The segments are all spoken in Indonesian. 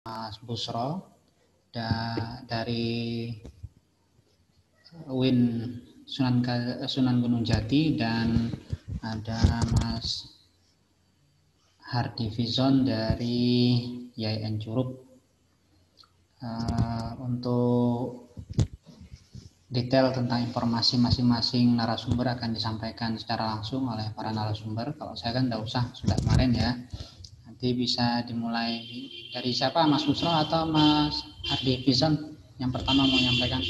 Mas Busro dari UIN Sunan Gunung Jati, dan ada Mas Hardi Fizon dari YIN Curup. Untuk detail tentang informasi masing-masing narasumber akan disampaikan secara langsung oleh para narasumber. Kalau saya kan tidak usah, sudah kemarin ya. Nanti bisa dimulai dari siapa, Mas Busro atau Mas Hardi Fizon yang pertama mau menyampaikan?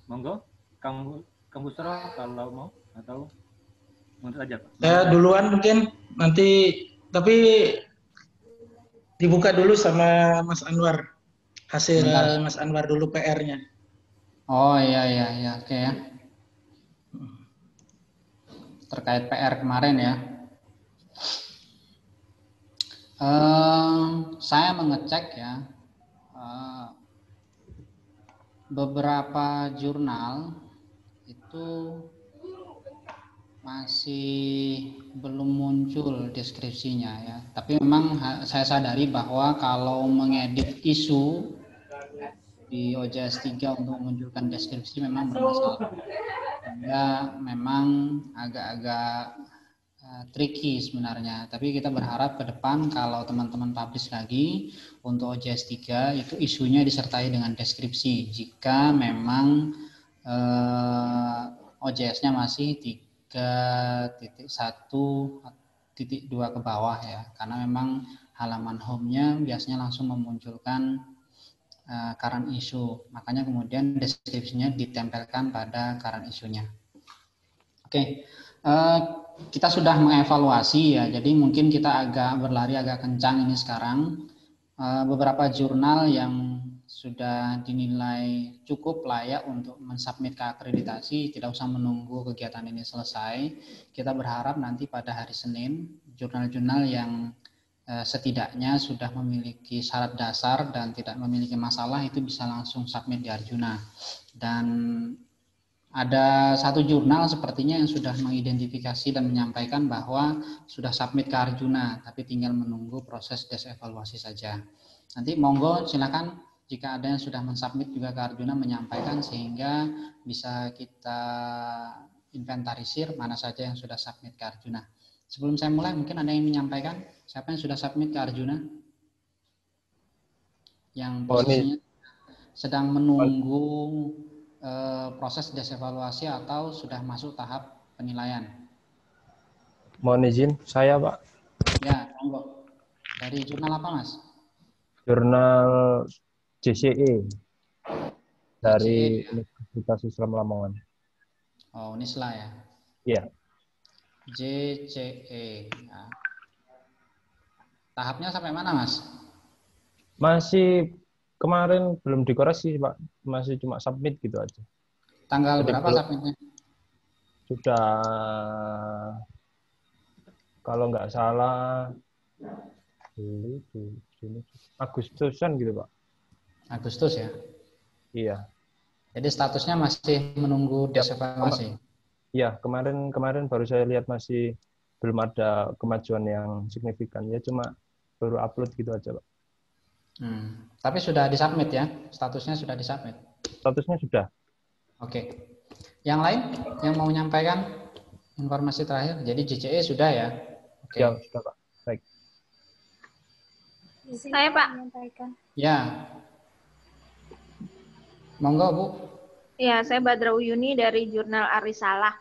Monggo, Kang Busro kalau mau, atau menurut aja Pak. Saya duluan mungkin nanti, tapi dibuka dulu sama Mas Anwar. Hasil Bentar. Mas Anwar dulu PR-nya. Oh iya, oke ya. Terkait PR kemarin ya. Saya mengecek ya, beberapa jurnal itu masih belum muncul deskripsinya ya. Tapi memang saya sadari bahwa kalau mengedit isu di OJS 3 untuk memunculkan deskripsi memang bermasalah. Sehingga memang agak-agak tricky sebenarnya. Tapi kita berharap ke depan kalau teman-teman publish lagi untuk OJS 3 itu isunya disertai dengan deskripsi. Jika memang OJS-nya masih 3.1.2 ke bawah ya, karena memang halaman home-nya biasanya langsung memunculkan current issue, makanya kemudian deskripsinya ditempelkan pada current issue-nya. Oke, kita sudah mengevaluasi ya, jadi mungkin kita berlari agak kencang ini sekarang. Beberapa jurnal yang sudah dinilai cukup layak untuk mensubmit ke akreditasi, tidak usah menunggu kegiatan ini selesai. Kita berharap nanti pada hari Senin, jurnal-jurnal yang setidaknya sudah memiliki syarat dasar dan tidak memiliki masalah itu bisa langsung submit di Arjuna. Dan ada satu jurnal sepertinya yang sudah mengidentifikasi dan menyampaikan bahwa sudah submit ke Arjuna, tapi tinggal menunggu proses desevaluasi saja. Nanti monggo silakan jika ada yang sudah mensubmit juga ke Arjuna menyampaikan, sehingga bisa kita inventarisir mana saja yang sudah submit ke Arjuna. Sebelum saya mulai, mungkin ada yang menyampaikan siapa yang sudah submit ke Arjuna? Yang posisinya sedang menunggu proses desevaluasi atau sudah masuk tahap penilaian? Mohon izin, saya Pak. Ya, monggo. Dari jurnal apa, Mas? Jurnal JCE dari JCE, ya. Universitas Islam Lamongan. Oh, Unisla ya. Iya. JCE. Ya. Tahapnya sampai mana, Mas? Masih kemarin belum dikoreksi, Pak. Masih cuma submit gitu aja. Tanggal Jadi berapa submitnya? Sudah, kalau nggak salah, Agustusan gitu, Pak. Agustus ya. Iya. Jadi statusnya masih menunggu desevaluasi. Iya, kemarin baru saya lihat masih belum ada kemajuan yang signifikan. Ya cuma baru upload gitu aja, Pak. Tapi sudah disubmit ya? Statusnya sudah disubmit? Statusnya sudah. Oke. Yang lain yang mau menyampaikan informasi terakhir? Jadi JCE sudah ya? Oke. Ya, sudah, Pak. Baik. Saya, Pak. Ya. Monggo, Bu. Ya, saya Badra Uyuni dari Jurnal Arisalah.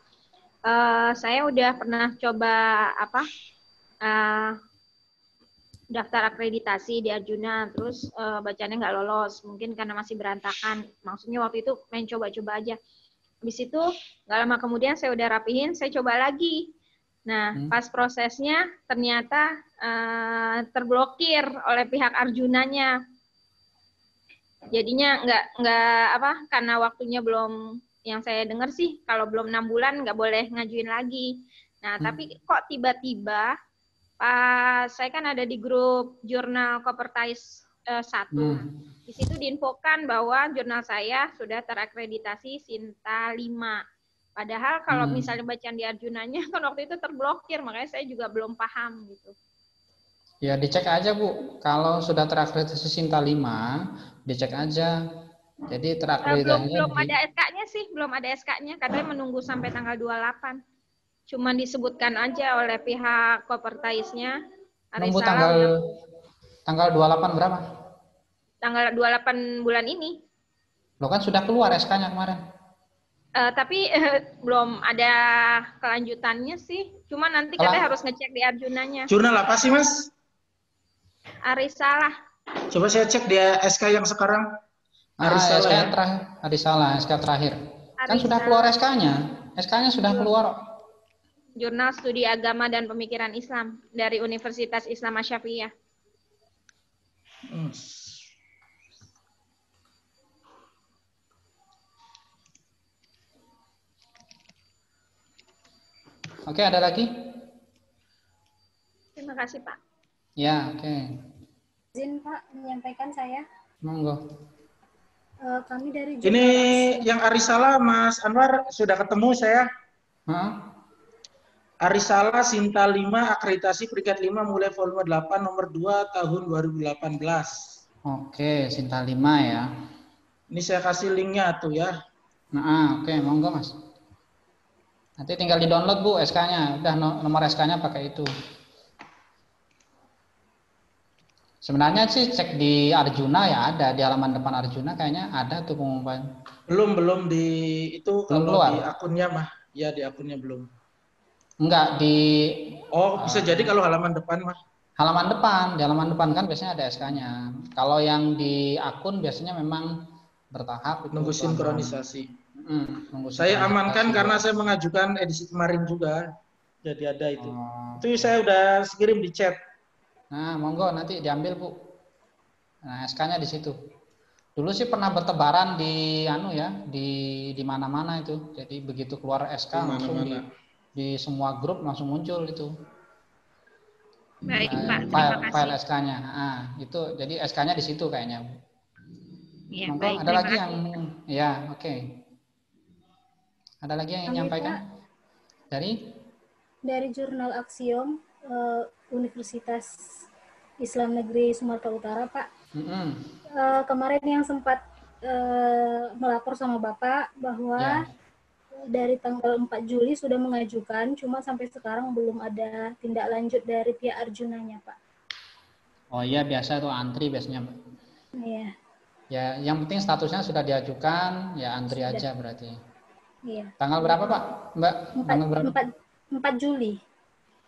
Saya udah pernah coba daftar akreditasi di Arjuna, terus bacanya nggak lolos, mungkin karena masih berantakan. Maksudnya waktu itu main coba-coba aja. Habis itu nggak lama kemudian saya udah rapihin, saya coba lagi. Nah, pas prosesnya ternyata terblokir oleh pihak Arjunanya. Jadinya nggak karena waktunya belum, yang saya dengar sih kalau belum 6 bulan nggak boleh ngajuin lagi. Nah, tapi kok tiba-tiba pas saya kan ada di grup jurnal Kopertais 1. Di situ diinfokan bahwa jurnal saya sudah terakreditasi Sinta 5. Padahal kalau misalnya bacaan di Arjunanya kan waktu itu terblokir, makanya saya juga belum paham gitu. Ya dicek aja Bu, kalau sudah terakreditasi Sinta 5, dicek aja. Jadi terakreditasinya Belum ada SK-nya sih, belum ada SK-nya, katanya menunggu sampai tanggal 28. Cuman disebutkan aja oleh pihak Kopertaisnya. nunggu tanggal 28 berapa? Tanggal 28 bulan ini. Lo kan sudah keluar SK-nya kemarin. Tapi belum ada kelanjutannya sih. Cuma nanti katanya harus ngecek di Arjunanya. Jurnal apa sih, Mas? Arisalah. Coba saya cek di SK yang sekarang. SK yang terakhir. Arisalah, SK terakhir. Kan sudah keluar SK-nya. SK-nya sudah keluar. Jurnal Studi Agama dan Pemikiran Islam dari Universitas Islam Asy-Syafi'iyah. Oke, ada lagi? Terima kasih, Pak. Ya, oke. Izin Pak menyampaikan saya. Monggo. Kami dari Ini yang Arisalah Mas Anwar sudah ketemu saya. Arisalah Sinta 5 akreditasi peringkat 5 mulai volume 8 nomor 2 tahun 2018. Oke, Sinta 5 ya. Ini saya kasih linknya tuh ya. Oke, monggo Mas. Nanti tinggal di-download Bu SK-nya. Udah nomor SK-nya pakai itu. Sebenarnya sih cek di Arjuna ya ada, di halaman depan Arjuna kayaknya ada tuh pengumuman. Belum di itu belum kalau keluar. Di akunnya mah. Ya di akunnya belum. Enggak di bisa jadi kalau halaman depan mah. Di halaman depan kan biasanya ada SK-nya. Kalau yang di akun biasanya memang bertahap itu. Nunggu sinkronisasi. Nunggu saya amankan karena saya mengajukan edisi kemarin juga. Jadi ada itu. Itu saya udah kirim di chat. Nah, monggo nanti diambil Bu. Nah, SK-nya di situ. Dulu sih pernah bertebaran di di mana-mana itu. Jadi begitu keluar SK langsung di semua grup langsung muncul itu. Baik, Pak. Terima kasih. File SK-nya. Itu jadi SK-nya di situ kayaknya. Ya, monggo, baik, ada lagi kasih. yang ya, oke. Ada lagi yang menyampaikan? Dari Jurnal Aksiom Universitas Islam Negeri Sumatera Utara, Pak. Kemarin yang sempat melapor sama Bapak bahwa dari tanggal 4 Juli sudah mengajukan, cuma sampai sekarang belum ada tindak lanjut dari pihak Arjunanya, Pak. Oh iya, biasa itu antri biasanya, Pak. Iya. Ya, yang penting statusnya sudah diajukan, ya antri sudah. Aja berarti. Iya. Tanggal berapa, Pak? Mbak? 4 Juli.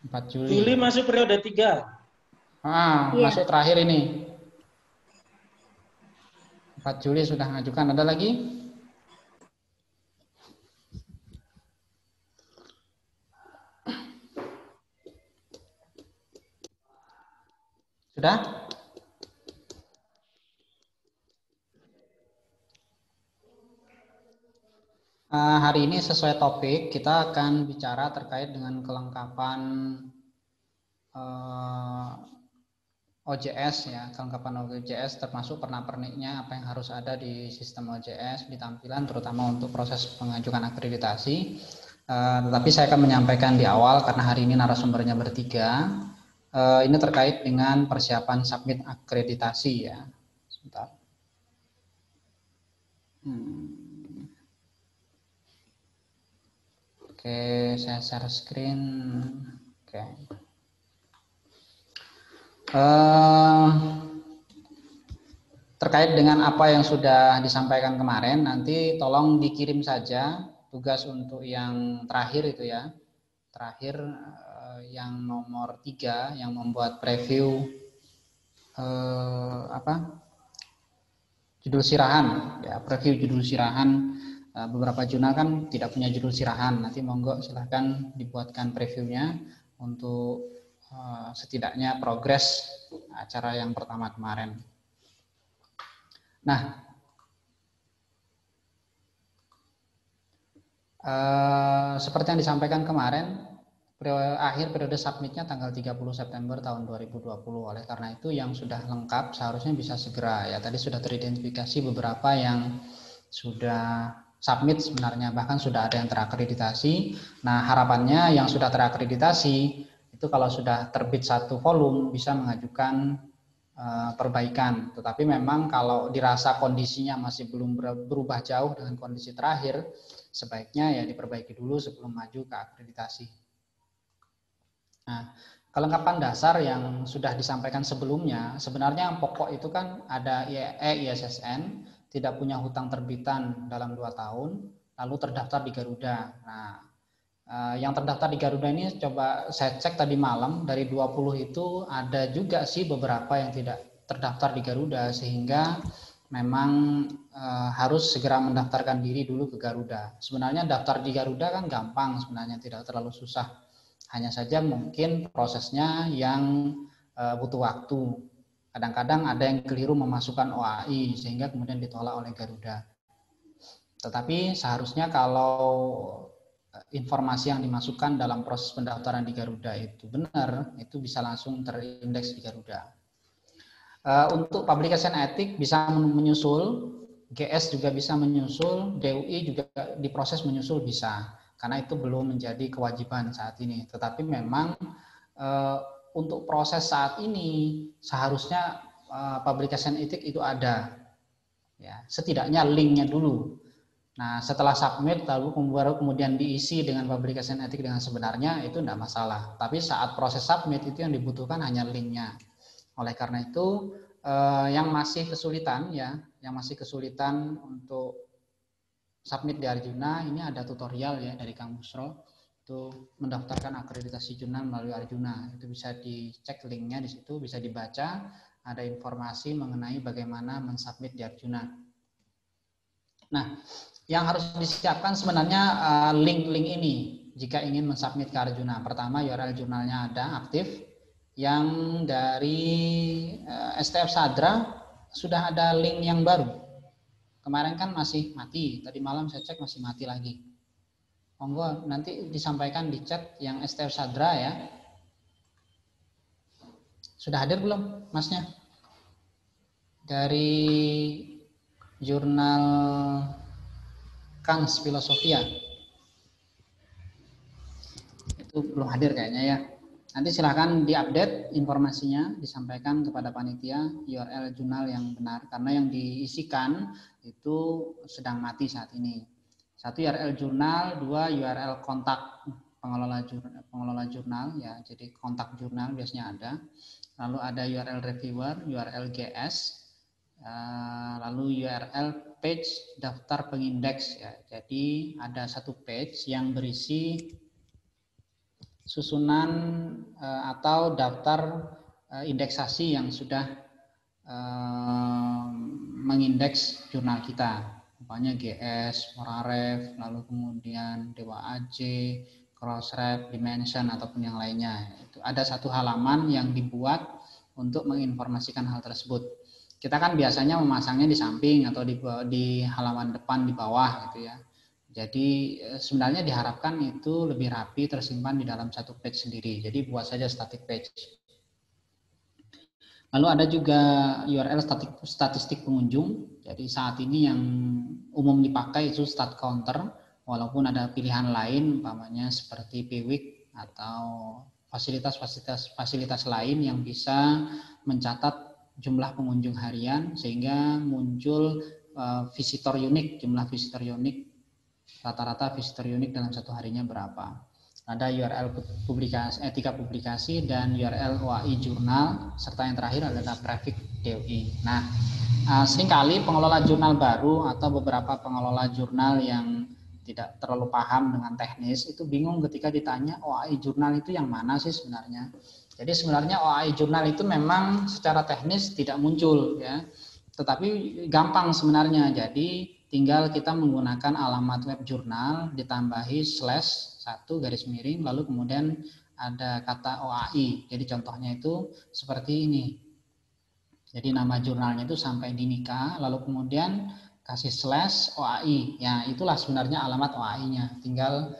4 Juli. Juli masuk periode 3. Masuk terakhir ini. 4 Juli sudah mengajukan. Ada lagi? Sudah? Hari ini sesuai topik, kita akan bicara terkait dengan kelengkapan OJS ya, kelengkapan OJS termasuk pernak-perniknya apa yang harus ada di sistem OJS di tampilan terutama untuk proses pengajuan akreditasi. Tetapi saya akan menyampaikan di awal karena hari ini narasumbernya bertiga. Ini terkait dengan persiapan submit akreditasi ya. Sebentar. Oke, saya share screen. Oke. Terkait dengan apa yang sudah disampaikan kemarin, nanti tolong dikirim saja tugas untuk yang terakhir itu ya. Terakhir yang nomor 3 yang membuat preview judul sirahan ya, preview judul sirahan. Beberapa jurnal kan tidak punya judul sirahan, nanti monggo silahkan dibuatkan previewnya untuk setidaknya progres acara yang pertama kemarin. Nah, seperti yang disampaikan kemarin, akhir periode submitnya tanggal 30 September tahun 2020. Oleh karena itu yang sudah lengkap seharusnya bisa segera ya. Tadi sudah teridentifikasi beberapa yang sudah submit sebenarnya, bahkan sudah ada yang terakreditasi. Nah, harapannya yang sudah terakreditasi itu kalau sudah terbit satu volume bisa mengajukan perbaikan. Tetapi memang kalau dirasa kondisinya masih belum berubah jauh dengan kondisi terakhir, sebaiknya ya diperbaiki dulu sebelum maju ke akreditasi. Nah, kelengkapan dasar yang sudah disampaikan sebelumnya, sebenarnya yang pokok itu kan ada ISSN, tidak punya hutang terbitan dalam 2 tahun, lalu terdaftar di Garuda. Nah, yang terdaftar di Garuda ini coba saya cek tadi malam, dari 20 itu ada juga sih beberapa yang tidak terdaftar di Garuda, sehingga memang harus segera mendaftarkan diri dulu ke Garuda. Sebenarnya daftar di Garuda kan gampang sebenarnya, tidak terlalu susah. Hanya saja mungkin prosesnya yang butuh waktu. Kadang-kadang ada yang keliru memasukkan OAI sehingga kemudian ditolak oleh Garuda. Tetapi seharusnya kalau informasi yang dimasukkan dalam proses pendaftaran di Garuda itu benar, itu bisa langsung terindeks di Garuda. Untuk publication etik bisa menyusul, GS juga bisa menyusul, DUI juga diproses menyusul bisa. Karena itu belum menjadi kewajiban saat ini. Tetapi memang untuk proses saat ini seharusnya publication etik itu ada, ya, setidaknya linknya dulu. Nah, setelah submit lalu kemudian diisi dengan publication etik dengan sebenarnya, itu tidak masalah. Tapi saat proses submit itu yang dibutuhkan hanya linknya. Oleh karena itu yang masih kesulitan ya, yang masih kesulitan untuk submit di Arjuna, ini ada tutorial ya dari Kang Busro, itu mendaftarkan akreditasi jurnal melalui Arjuna. Itu bisa dicek linknya di situ, bisa dibaca, ada informasi mengenai bagaimana mensubmit di Arjuna. Nah, yang harus disiapkan sebenarnya link-link ini jika ingin mensubmit ke Arjuna. Pertama, URL jurnalnya ada aktif. Yang dari STF Sadra sudah ada link yang baru. Kemarin kan masih mati, tadi malam saya cek masih mati lagi. Monggo nanti disampaikan di chat yang STF Sadra ya. Sudah hadir belum masnya? Dari jurnal Kans Filosofia. Itu belum hadir kayaknya ya. Nanti silahkan diupdate informasinya, disampaikan kepada panitia URL jurnal yang benar, karena yang diisikan itu sedang mati saat ini. 1 URL jurnal, 2 URL kontak pengelola jurnal ya, jadi kontak jurnal biasanya ada. Lalu ada URL reviewer, URL GS, lalu URL page daftar pengindeks ya. Jadi ada 1 page yang berisi susunan atau daftar indeksasi yang sudah mengindeks jurnal kita, umpamanya GS, Moraref, lalu kemudian Dewa AJ, Crossref, Dimension ataupun yang lainnya. Itu ada 1 halaman yang dibuat untuk menginformasikan hal tersebut. Kita kan biasanya memasangnya di samping atau di halaman depan di bawah gitu ya. Jadi sebenarnya diharapkan itu lebih rapi, tersimpan di dalam 1 page sendiri. Jadi buat saja static page. Lalu ada juga URL statistik pengunjung. Jadi saat ini yang umum dipakai itu stat counter, walaupun ada pilihan lain, umpamanya seperti PWIC atau fasilitas lain yang bisa mencatat jumlah pengunjung harian sehingga muncul visitor unik, jumlah visitor unik. Rata-rata visitor unik dalam 1 harinya berapa. Ada URL publikasi, etika publikasi, dan URL OAI jurnal, serta yang terakhir adalah prefix DOI. Nah, seringkali pengelola jurnal baru atau beberapa pengelola jurnal yang tidak terlalu paham dengan teknis itu bingung ketika ditanya OAI jurnal itu yang mana sih sebenarnya. Jadi sebenarnya OAI jurnal itu memang secara teknis tidak muncul ya, tetapi gampang sebenarnya. Jadi tinggal kita menggunakan alamat web jurnal ditambahi /1 garis miring lalu kemudian ada kata OAI. Jadi contohnya itu seperti ini. Jadi nama jurnalnya itu Sampai di Nikah lalu kemudian kasih /OAI. Ya, itulah sebenarnya alamat OAI-nya. Tinggal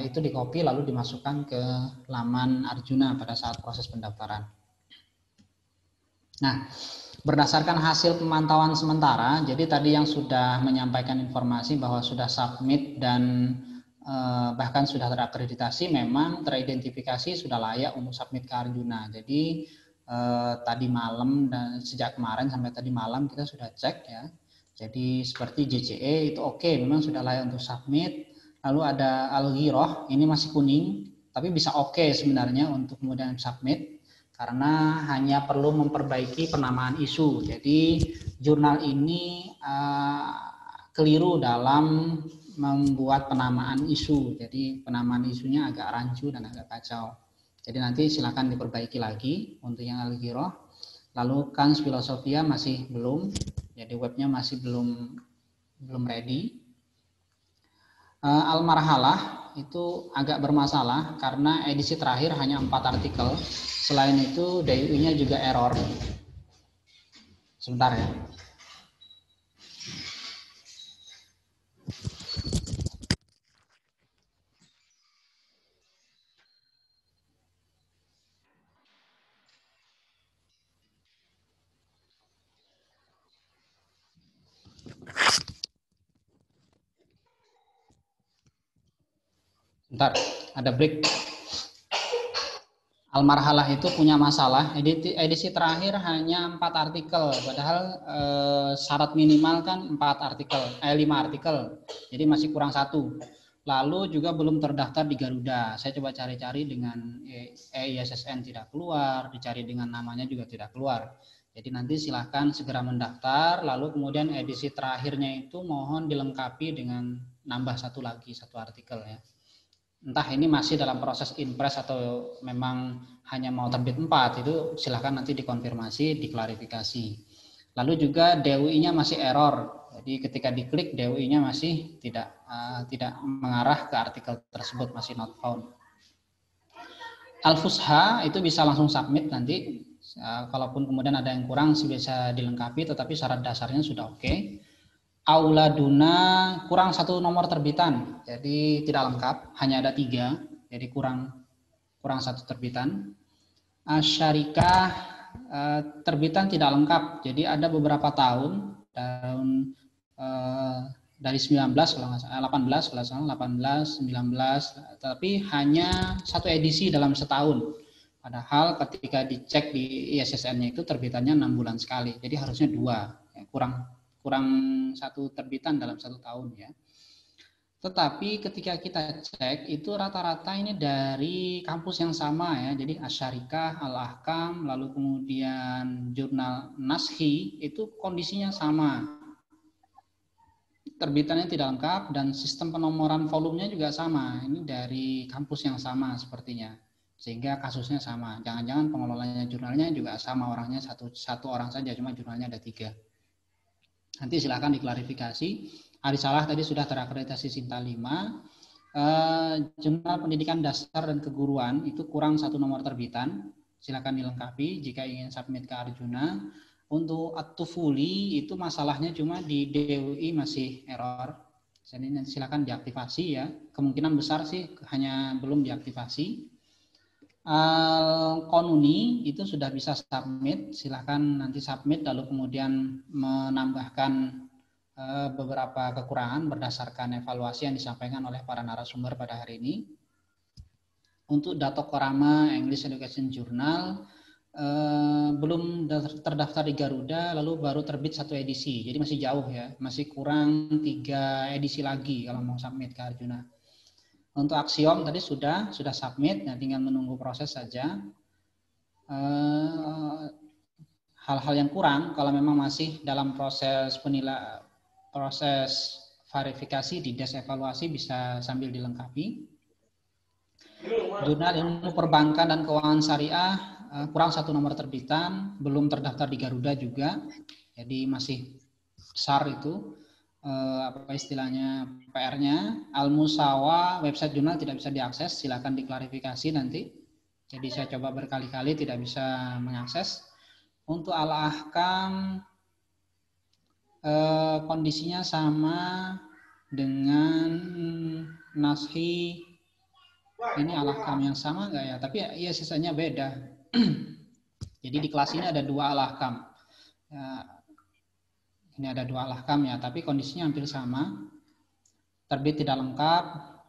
itu di-copy lalu dimasukkan ke laman Arjuna pada saat proses pendaftaran. Nah, Berdasarkan hasil pemantauan sementara, jadi tadi yang sudah menyampaikan informasi bahwa sudah submit dan bahkan sudah terakreditasi, memang teridentifikasi sudah layak untuk submit ke Arjuna. Jadi tadi malam dan sejak kemarin sampai tadi malam kita sudah cek ya. Jadi seperti JCE itu oke, memang sudah layak untuk submit. Lalu ada Al-Ghirah, ini masih kuning, tapi bisa oke sebenarnya untuk kemudian submit. Karena hanya perlu memperbaiki penamaan isu. Jadi jurnal ini keliru dalam membuat penamaan isu. Jadi penamaan isunya agak rancu dan agak kacau. Jadi nanti silakan diperbaiki lagi untuk yang Al-Ghirah. Lalu Kans Filosofia masih belum. Jadi webnya masih belum ready. Al-Marhalah itu agak bermasalah karena edisi terakhir hanya 4 artikel. Selain itu DUI-nya juga error. Sebentar ya. Bentar, ada break. Al-Marhalah itu punya masalah, edisi terakhir hanya 4 artikel, padahal syarat minimal kan 5 artikel, jadi masih kurang 1. Lalu juga belum terdaftar di Garuda, saya coba cari-cari dengan EISSN tidak keluar, dicari dengan namanya juga tidak keluar. Jadi nanti silahkan segera mendaftar, lalu kemudian edisi terakhirnya itu mohon dilengkapi dengan nambah 1 artikel ya. Entah ini masih dalam proses impress atau memang hanya mau terbit 4, itu silahkan nanti dikonfirmasi, diklarifikasi. Lalu juga DUI-nya masih error, jadi ketika diklik DUI-nya masih tidak mengarah ke artikel tersebut, masih not found. Al-Fusha itu bisa langsung submit nanti, kalaupun kemudian ada yang kurang sih bisa dilengkapi, tetapi syarat dasarnya sudah oke. Auladuna kurang 1 nomor terbitan, jadi tidak lengkap, hanya ada 3, jadi kurang 1 terbitan. Asyarikah terbitan tidak lengkap, jadi ada beberapa tahun dari 19 kalau nggak salah, 18, 19, tapi hanya 1 edisi dalam setahun. Padahal ketika dicek di ISSN-nya itu terbitannya 6 bulan sekali, jadi harusnya 2, ya, kurang 1 terbitan dalam 1 tahun ya. Tetapi ketika kita cek itu rata-rata ini dari kampus yang sama ya. Jadi Asyarikah, Al-Ahkam, lalu kemudian jurnal Naskhi itu kondisinya sama. Terbitannya tidak lengkap dan sistem penomoran volumenya juga sama. Ini dari kampus yang sama sepertinya. Sehingga kasusnya sama. Jangan-jangan pengelolanya jurnalnya juga sama, orangnya satu orang saja, cuma jurnalnya ada 3. Nanti silakan diklarifikasi. Arisalah tadi sudah terakreditasi Sinta 5. Jurnal Pendidikan Dasar dan Keguruan itu kurang 1 nomor terbitan. Silakan dilengkapi jika ingin submit ke Arjuna. Untuk At-Tufuli itu masalahnya cuma di DUI masih error. Jadi nanti silakan diaktifasi ya. Kemungkinan besar sih hanya belum diaktifasi. Al-Qanuni itu sudah bisa submit, silahkan nanti submit lalu kemudian menambahkan beberapa kekurangan berdasarkan evaluasi yang disampaikan oleh para narasumber pada hari ini. Untuk Datokorama English Education Journal belum terdaftar di Garuda, lalu baru terbit 1 edisi, jadi masih jauh ya, masih kurang 3 edisi lagi kalau mau submit ke Arjuna. Untuk Aksiom tadi sudah submit, nah tinggal menunggu proses saja. Hal-hal yang kurang kalau memang masih dalam proses verifikasi di desk evaluasi bisa sambil dilengkapi. Jurnal Ilmu Perbankan dan Keuangan Syariah kurang 1 nomor terbitan, belum terdaftar di Garuda juga, jadi masih besar itu. Apa istilahnya PR-nya. Al-Musawa website jurnal tidak bisa diakses, silakan diklarifikasi nanti. Jadi saya coba berkali-kali tidak bisa mengakses. Untuk Al-Ahkam kondisinya sama dengan Naskhi. Ini Al-Ahkam yang sama nggak ya? Tapi ya sisanya beda. Jadi di kelas ini ada 2 Al-Ahkam. Ya, ini ada 2 al-ahkam ya, tapi kondisinya hampir sama. Terbit tidak lengkap,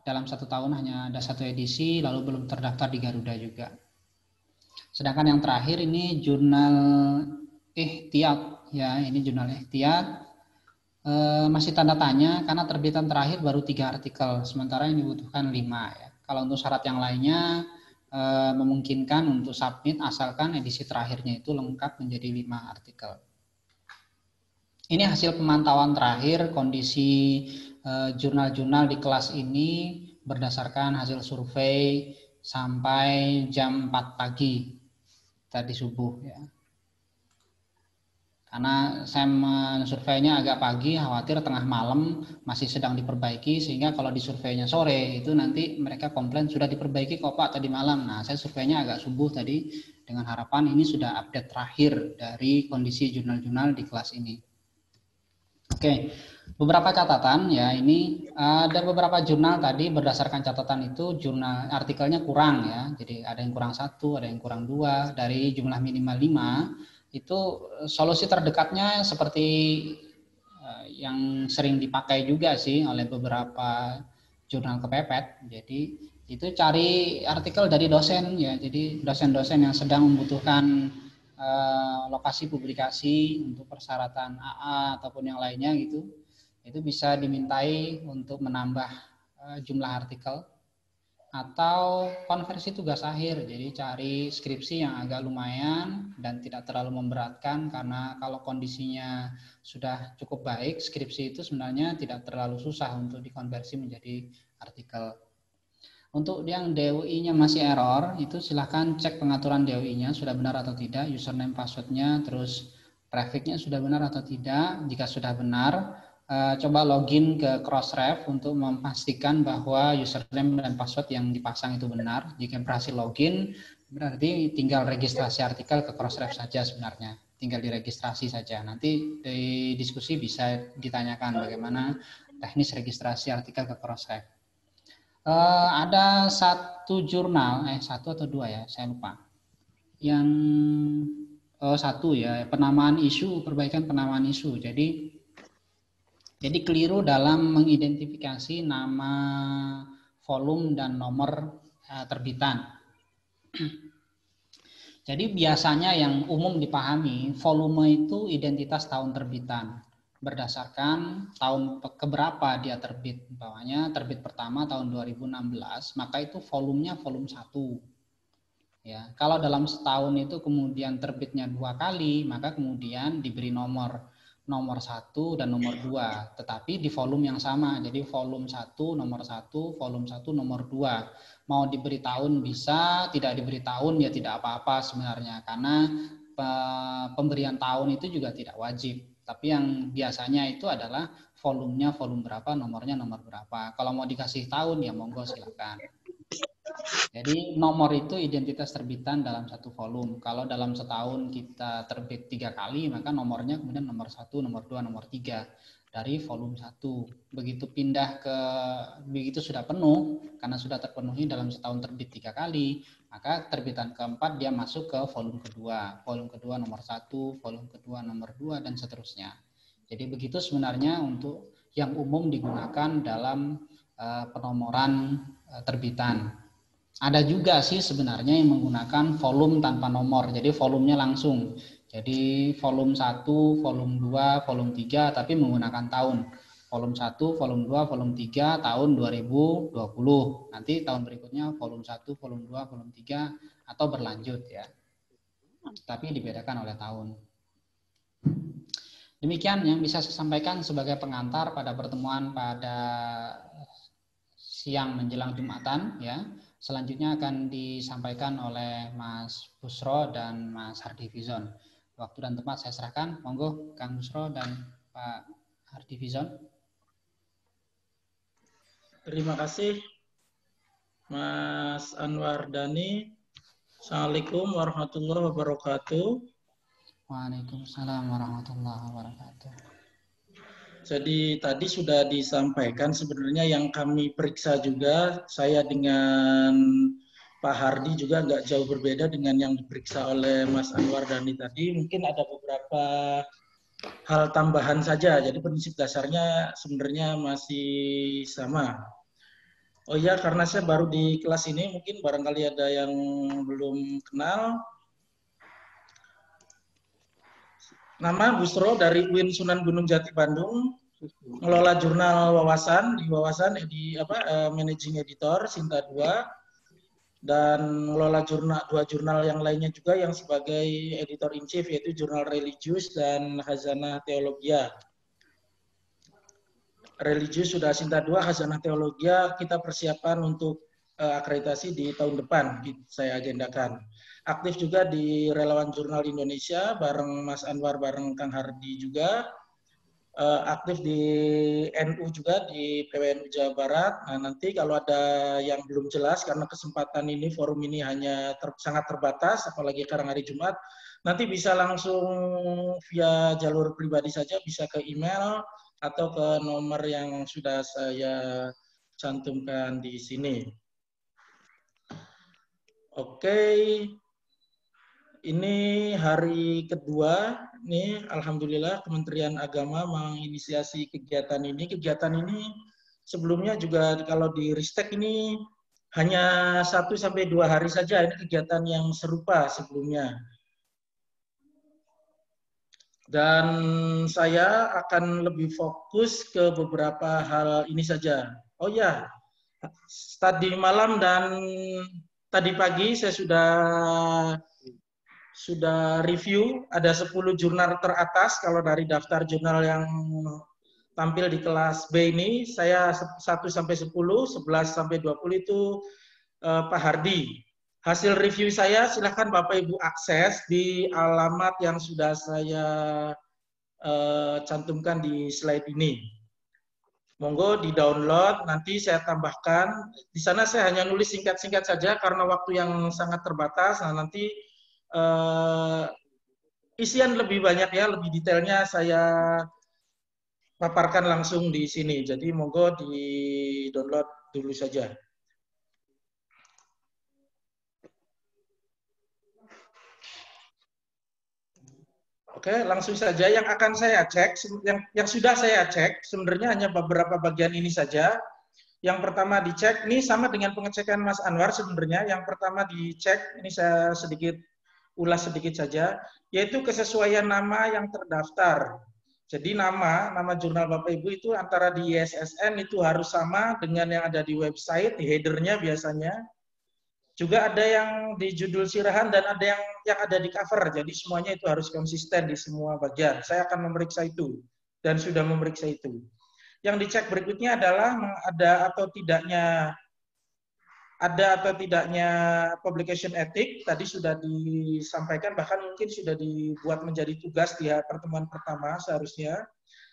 dalam 1 tahun hanya ada 1 edisi, lalu belum terdaftar di Garuda juga. Sedangkan yang terakhir ini jurnal Ihtiyat ya, ini jurnal Ihtiyat. Masih tanda tanya karena terbitan terakhir baru 3 artikel, sementara yang dibutuhkan 5 ya. Kalau untuk syarat yang lainnya memungkinkan untuk submit asalkan edisi terakhirnya itu lengkap menjadi 5 artikel. Ini hasil pemantauan terakhir kondisi jurnal-jurnal di kelas ini berdasarkan hasil survei sampai jam 4 pagi tadi subuh ya. Karena saya mensurveinya agak pagi, khawatir tengah malam masih sedang diperbaiki, sehingga kalau disurveinya sore itu nanti mereka komplain sudah diperbaiki kok Pak tadi malam. Nah, saya surveinya agak subuh tadi dengan harapan ini sudah update terakhir dari kondisi jurnal-jurnal di kelas ini. Oke, beberapa catatan ya, ini ada beberapa jurnal tadi berdasarkan catatan itu jurnal artikelnya kurang ya. Jadi ada yang kurang 1, ada yang kurang 2, dari jumlah minimal 5. Itu solusi terdekatnya seperti yang sering dipakai juga sih oleh beberapa jurnal kepepet. Jadi itu cari artikel dari dosen ya. Jadi dosen-dosen yang sedang membutuhkan lokasi publikasi untuk persyaratan AA ataupun yang lainnya gitu. Itu bisa dimintai untuk menambah jumlah artikel. Atau konversi tugas akhir, jadi cari skripsi yang agak lumayan dan tidak terlalu memberatkan, karena kalau kondisinya sudah cukup baik, skripsi itu sebenarnya tidak terlalu susah untuk dikonversi menjadi artikel. Untuk yang DOI-nya masih error, itu silahkan cek pengaturan DOI-nya sudah benar atau tidak, username password-nya, terus traffic-nya sudah benar atau tidak. Jika sudah benar, coba login ke Crossref untuk memastikan bahwa username dan password yang dipasang itu benar. Jika berhasil login, berarti tinggal registrasi artikel ke Crossref saja sebenarnya. Tinggal diregistrasi saja. Nanti di diskusi bisa ditanyakan bagaimana teknis registrasi artikel ke Crossref. Ada 1 jurnal, 1 atau 2 ya, saya lupa. Yang 1 ya, penamaan isu, perbaikan penamaan isu. Jadi keliru dalam mengidentifikasi nama volume dan nomor terbitan. Jadi biasanya yang umum dipahami, volume itu identitas tahun terbitan. Berdasarkan tahun keberapa dia terbit. Umpamanya terbit pertama tahun 2016, maka itu volumenya volume 1. Ya, kalau dalam setahun itu kemudian terbitnya 2 kali, maka kemudian diberi nomor 1 dan nomor 2, tetapi di volume yang sama. Jadi volume 1 nomor 1, volume 1 nomor 2. Mau diberi tahun bisa, tidak diberi tahun ya tidak apa-apa sebenarnya, karena pemberian tahun itu juga tidak wajib. Tapi yang biasanya itu adalah volumenya volume berapa, nomornya nomor berapa. Kalau mau dikasih tahun ya monggo silakan. Jadi nomor itu identitas terbitan dalam 1 volume. Kalau dalam setahun kita terbit 3 kali, maka nomornya kemudian nomor 1, nomor 2, nomor 3 dari volume 1. Begitu sudah penuh, karena sudah terpenuhi dalam setahun terbit 3 kali, maka terbitan keempat dia masuk ke volume kedua. Volume kedua nomor 1, volume kedua nomor 2, dan seterusnya. Jadi begitu sebenarnya untuk yang umum digunakan dalam penomoran terbitan. Ada juga sih sebenarnya yang menggunakan volume tanpa nomor, jadi volumenya langsung. Jadi volume 1, volume 2, volume 3, tapi menggunakan tahun. Volume 1, volume 2, volume 3 tahun 2020. Nanti tahun berikutnya volume 1, volume 2, volume 3, atau berlanjut ya. Tapi dibedakan oleh tahun. Demikian yang bisa saya sampaikan sebagai pengantar pada pertemuan pada siang menjelang Jumatan ya. Selanjutnya akan disampaikan oleh Mas Busro dan Mas Hardivizon. Waktu dan tempat saya serahkan. Monggo Kang Busro dan Pak Hardivizon. Terima kasih Mas Anwar Dhani. Assalamualaikum warahmatullahi wabarakatuh. Waalaikumsalam warahmatullahi wabarakatuh. Jadi tadi sudah disampaikan sebenarnya yang kami periksa juga, saya dengan Pak Hardi juga nggak jauh berbeda dengan yang diperiksa oleh Mas Anwar Dhani tadi. Mungkin ada beberapa hal tambahan saja. Jadi prinsip dasarnya sebenarnya masih sama. Oh iya, karena saya baru di kelas ini, mungkin barangkali ada yang belum kenal. Nama Busro dari UIN Sunan Gunung Jati Bandung, mengelola jurnal Wawasan di managing editor Sinta 2, dan mengelola dua jurnal yang lainnya juga yang sebagai editor in chief, yaitu jurnal Religius dan Khazanah Theologia. Religius sudah Sinta 2, Khazanah Theologia kita persiapan untuk akreditasi di tahun depan, saya agendakan. Aktif juga di Relawan Jurnal Indonesia bareng Mas Anwar, bareng Kang Hardi juga. Aktif di NU juga, di PWNU Jawa Barat. Nah, nanti kalau ada yang belum jelas, karena kesempatan ini, forum ini hanya sangat terbatas, apalagi sekarang hari Jumat, nanti bisa langsung via jalur pribadi saja, bisa ke email atau ke nomor yang sudah saya cantumkan di sini. Oke. Ini hari kedua, nih alhamdulillah Kementerian Agama menginisiasi kegiatan ini. Kegiatan ini sebelumnya juga kalau di Ristek ini hanya 1-2 hari saja. Ini kegiatan yang serupa sebelumnya. Dan saya akan lebih fokus ke beberapa hal ini saja. Oh ya, tadi malam dan tadi pagi saya sudah review, ada 10 jurnal teratas. Kalau dari daftar jurnal yang tampil di kelas B ini, saya 1-10, 11-20 itu Pak Hardi. Hasil review saya silahkan Bapak Ibu akses di alamat yang sudah saya cantumkan di slide ini. Monggo di-download, nanti saya tambahkan. Di sana saya hanya nulis singkat-singkat saja karena waktu yang sangat terbatas. Nah, nanti isian lebih banyak ya, lebih detailnya saya paparkan langsung di sini. Jadi monggo di-download dulu saja. Oke, langsung saja yang akan saya cek, yang sudah saya cek, sebenarnya hanya beberapa bagian ini saja. Yang pertama dicek, ini sama dengan pengecekan Mas Anwar sebenarnya. Yang pertama dicek, ini saya ulas sedikit saja, yaitu kesesuaian nama yang terdaftar. Jadi nama jurnal Bapak Ibu itu antara di ISSN itu harus sama dengan yang ada di website, di headernya biasanya. Juga ada yang di judul sirahan dan ada yang ada di cover. Jadi semuanya itu harus konsisten di semua bagian. Saya akan memeriksa itu dan sudah memeriksa itu. Yang dicek berikutnya adalah ada atau tidaknya publication ethic. Tadi sudah disampaikan, bahkan mungkin sudah dibuat menjadi tugas di pertemuan pertama seharusnya.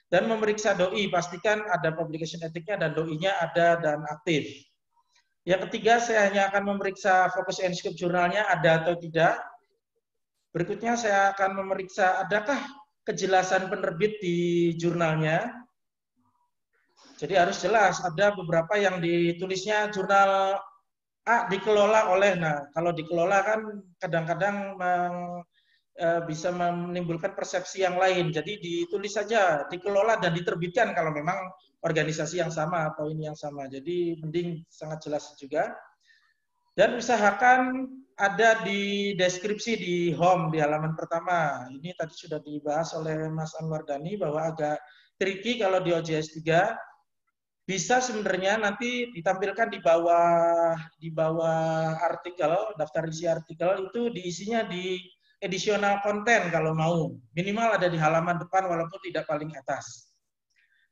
Dan memeriksa doi, pastikan ada publication ethicnya dan doi-nya ada dan aktif. Yang ketiga, saya hanya akan memeriksa focus and scope jurnalnya ada atau tidak. Berikutnya saya akan memeriksa adakah kejelasan penerbit di jurnalnya. Jadi harus jelas, ada beberapa yang ditulisnya jurnal A dikelola oleh, nah kalau dikelola kan kadang-kadang bisa menimbulkan persepsi yang lain. Jadi ditulis saja dikelola dan diterbitkan kalau memang organisasi yang sama atau ini yang sama. Jadi mending sangat jelas juga. Dan usahakan ada di deskripsi di home di halaman pertama. Ini tadi sudah dibahas oleh Mas Anwar Dhani bahwa agak tricky kalau di OJS 3. Bisa sebenarnya nanti ditampilkan di bawah artikel, daftar isi artikel itu diisinya di edisional konten kalau mau. Minimal ada di halaman depan walaupun tidak paling atas.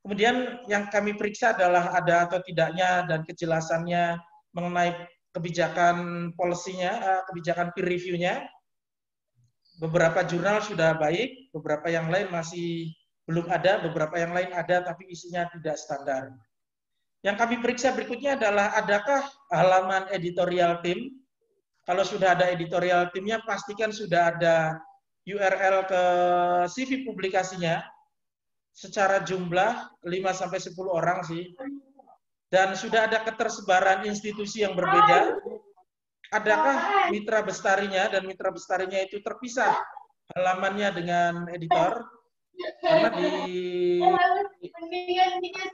Kemudian yang kami periksa adalah ada atau tidaknya dan kejelasannya mengenai kebijakan policy-nya, kebijakan peer review-nya. Beberapa jurnal sudah baik, beberapa yang lain masih belum ada, beberapa yang lain ada tapi isinya tidak standar. Yang kami periksa berikutnya adalah adakah halaman editorial tim. Kalau sudah ada editorial timnya, pastikan sudah ada URL ke CV publikasinya. Secara jumlah 5-10 orang sih. Dan sudah ada ketersebaran institusi yang berbeda. adakah mitra bestarinya dan mitra bestarinya itu terpisah halamannya dengan editor? Karena di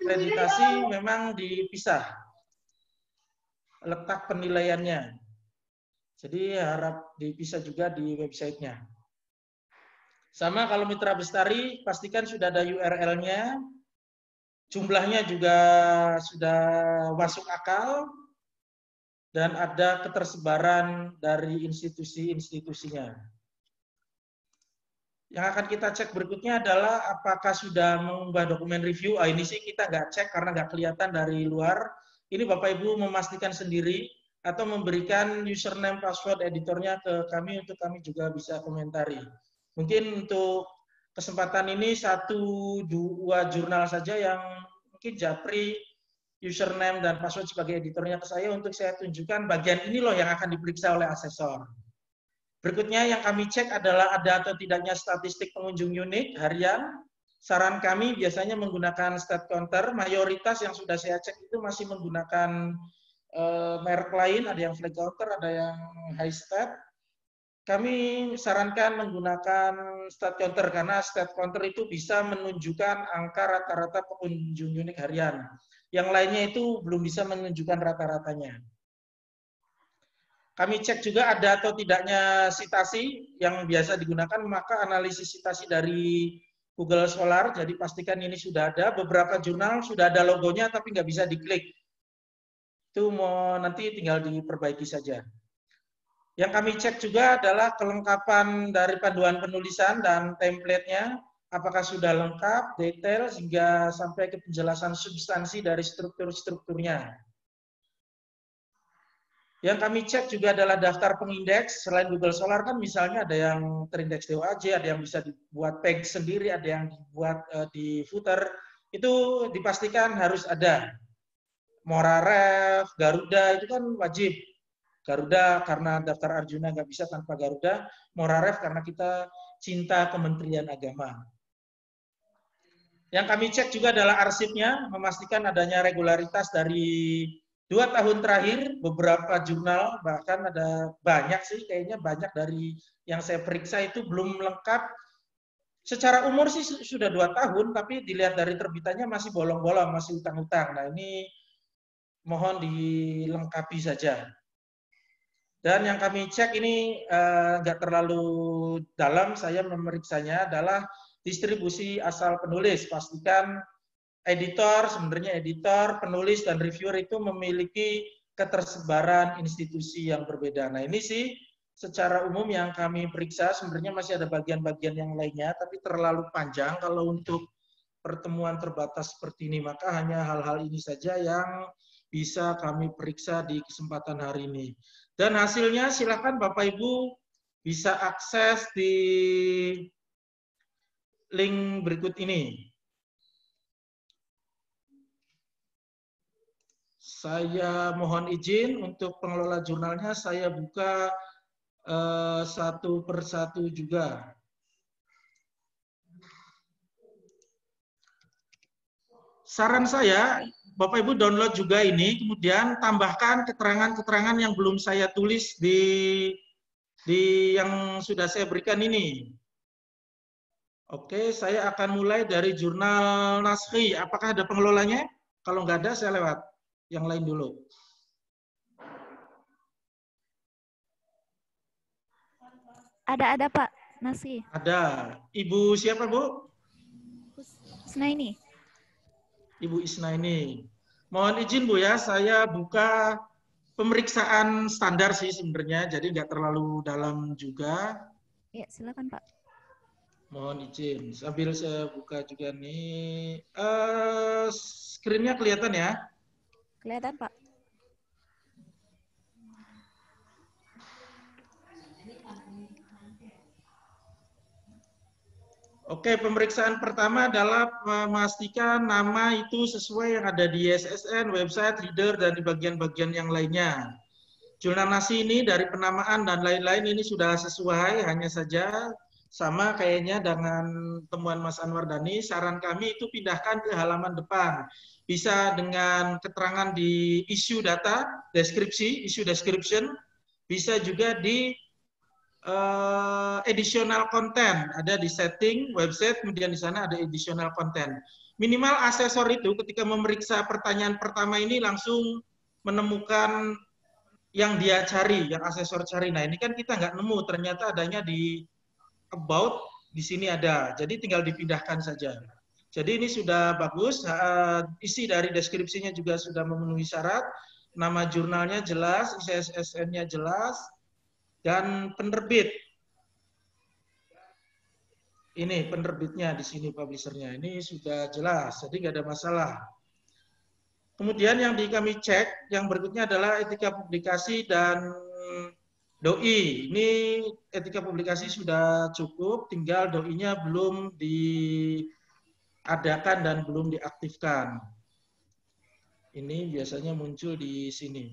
akreditasi memang dipisah letak penilaiannya. Jadi harap dipisah juga di websitenya. Sama kalau mitra bestari, pastikan sudah ada URL-nya, jumlahnya juga sudah masuk akal, dan ada ketersebaran dari institusi-institusinya. Yang akan kita cek berikutnya adalah apakah sudah mengunggah dokumen review. Ini sih kita nggak cek karena nggak kelihatan dari luar. Ini Bapak Ibu memastikan sendiri atau memberikan username password editornya ke kami untuk kami juga bisa komentari. Mungkin untuk kesempatan ini 1-2 jurnal saja yang mungkin Japri username dan password sebagai editornya ke saya untuk saya tunjukkan bagian ini loh yang akan diperiksa oleh asesor. Berikutnya yang kami cek adalah ada atau tidaknya statistik pengunjung unik harian. Saran kami biasanya menggunakan stat counter. Mayoritas yang sudah saya cek itu masih menggunakan merek lain, ada yang flag counter, ada yang high stat. Kami sarankan menggunakan stat counter karena stat counter itu bisa menunjukkan angka rata-rata pengunjung unik harian. Yang lainnya itu belum bisa menunjukkan rata-ratanya. Kami cek juga ada atau tidaknya citasi yang biasa digunakan, maka analisis citasi dari Google Scholar, jadi pastikan ini sudah ada. Beberapa jurnal sudah ada logonya tapi nggak bisa diklik. Itu mau nanti tinggal diperbaiki saja. Yang kami cek juga adalah kelengkapan dari panduan penulisan dan template-nya, apakah sudah lengkap, detail, hingga sampai ke penjelasan substansi dari struktur-strukturnya. Yang kami cek juga adalah daftar pengindeks. Selain Google Scholar kan misalnya ada yang terindeks DOAJ, ada yang bisa dibuat page sendiri, ada yang dibuat di footer. Itu dipastikan harus ada. Moraref, Garuda itu kan wajib. Garuda karena daftar Arjuna nggak bisa tanpa Garuda. Moraref karena kita cinta Kementerian Agama. Yang kami cek juga adalah arsipnya, memastikan adanya regularitas dari 2 tahun terakhir, beberapa jurnal, bahkan ada banyak sih, kayaknya banyak dari yang saya periksa itu belum lengkap. Secara umur sih sudah 2 tahun, tapi dilihat dari terbitannya masih bolong-bolong, masih utang-utang. Nah ini mohon dilengkapi saja. Dan yang kami cek ini nggak terlalu dalam, saya memeriksanya adalah distribusi asal penulis. Pastikan editor, sebenarnya editor, penulis, dan reviewer itu memiliki ketersebaran institusi yang berbeda. Nah ini sih secara umum yang kami periksa, sebenarnya masih ada bagian-bagian yang lainnya, tapi terlalu panjang kalau untuk pertemuan terbatas seperti ini. Maka hanya hal-hal ini saja yang bisa kami periksa di kesempatan hari ini. Dan hasilnya silakan Bapak Ibu bisa akses di link berikut ini. Saya mohon izin untuk pengelola jurnalnya, saya buka satu persatu juga. Saran saya, Bapak Ibu download juga ini, kemudian tambahkan keterangan-keterangan yang belum saya tulis di yang sudah saya berikan ini. Oke, saya akan mulai dari jurnal Naskhi. Apakah ada pengelolanya? Kalau nggak ada, saya lewat yang lain dulu. Ada Pak Naskhi. Ada. Ibu siapa, Bu? Isnaini. Ibu Isnaini. Mohon izin Bu ya, saya buka pemeriksaan standar sih sebenarnya, jadi nggak terlalu dalam juga. Ya, silakan Pak. Mohon izin, sambil saya buka juga nih. Screen-nya kelihatan ya? Kelihatan Pak. Oke, pemeriksaan pertama adalah memastikan nama itu sesuai yang ada di SSN, website, reader, dan di bagian-bagian yang lainnya. Jurnal Nasi ini dari penamaan dan lain-lain ini sudah sesuai, hanya saja sama kayaknya dengan temuan Mas Anwar Dhani, saran kami itu pindahkan ke halaman depan. Bisa dengan keterangan di issue data, deskripsi, issue description, bisa juga di additional content, ada di setting website, kemudian di sana ada additional content. Minimal asesor itu ketika memeriksa pertanyaan pertama ini langsung menemukan yang dia cari, yang asesor cari. Nah ini kan kita nggak nemu, ternyata adanya di about, di sini ada. Jadi tinggal dipindahkan saja. Jadi ini sudah bagus, isi dari deskripsinya juga sudah memenuhi syarat, nama jurnalnya jelas, ISSN-nya jelas, dan penerbit. Ini penerbitnya di sini, publishernya. Ini sudah jelas, jadi nggak ada masalah. Kemudian yang kami cek, yang berikutnya adalah etika publikasi dan doi. Ini etika publikasi sudah cukup, tinggal doi-nya belum diadakan dan belum diaktifkan. Ini biasanya muncul di sini.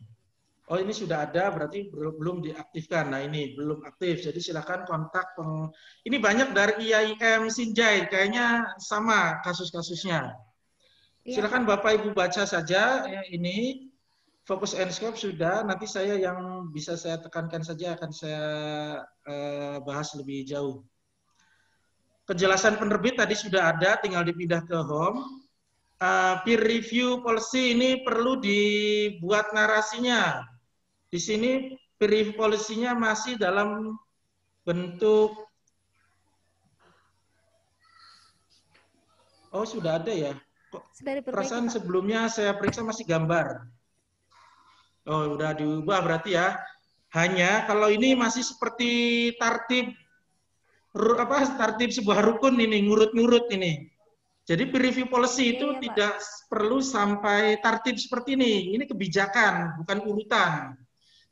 Oh ini sudah ada, berarti belum diaktifkan. Nah ini belum aktif, jadi silakan kontak. Ini banyak dari IAIM Sinjai, kayaknya sama kasus-kasusnya. Silakan Bapak Ibu baca saja. Ini Focus and Scope sudah, nanti saya yang bisa saya tekankan saja akan saya bahas lebih jauh. Kejelasan penerbit tadi sudah ada, tinggal dipindah ke home. Peer review policy ini perlu dibuat narasinya. Di sini peer review policy-nya masih dalam bentuk, oh sudah ada ya. Kok perasaan sebelumnya saya periksa masih gambar. Oh udah diubah berarti ya. Hanya kalau ini masih seperti tartib sebuah rukun ini, ngurut-ngurut ini. Jadi peer review policy itu tidak perlu sampai tartib seperti ini. Ini kebijakan, bukan urutan.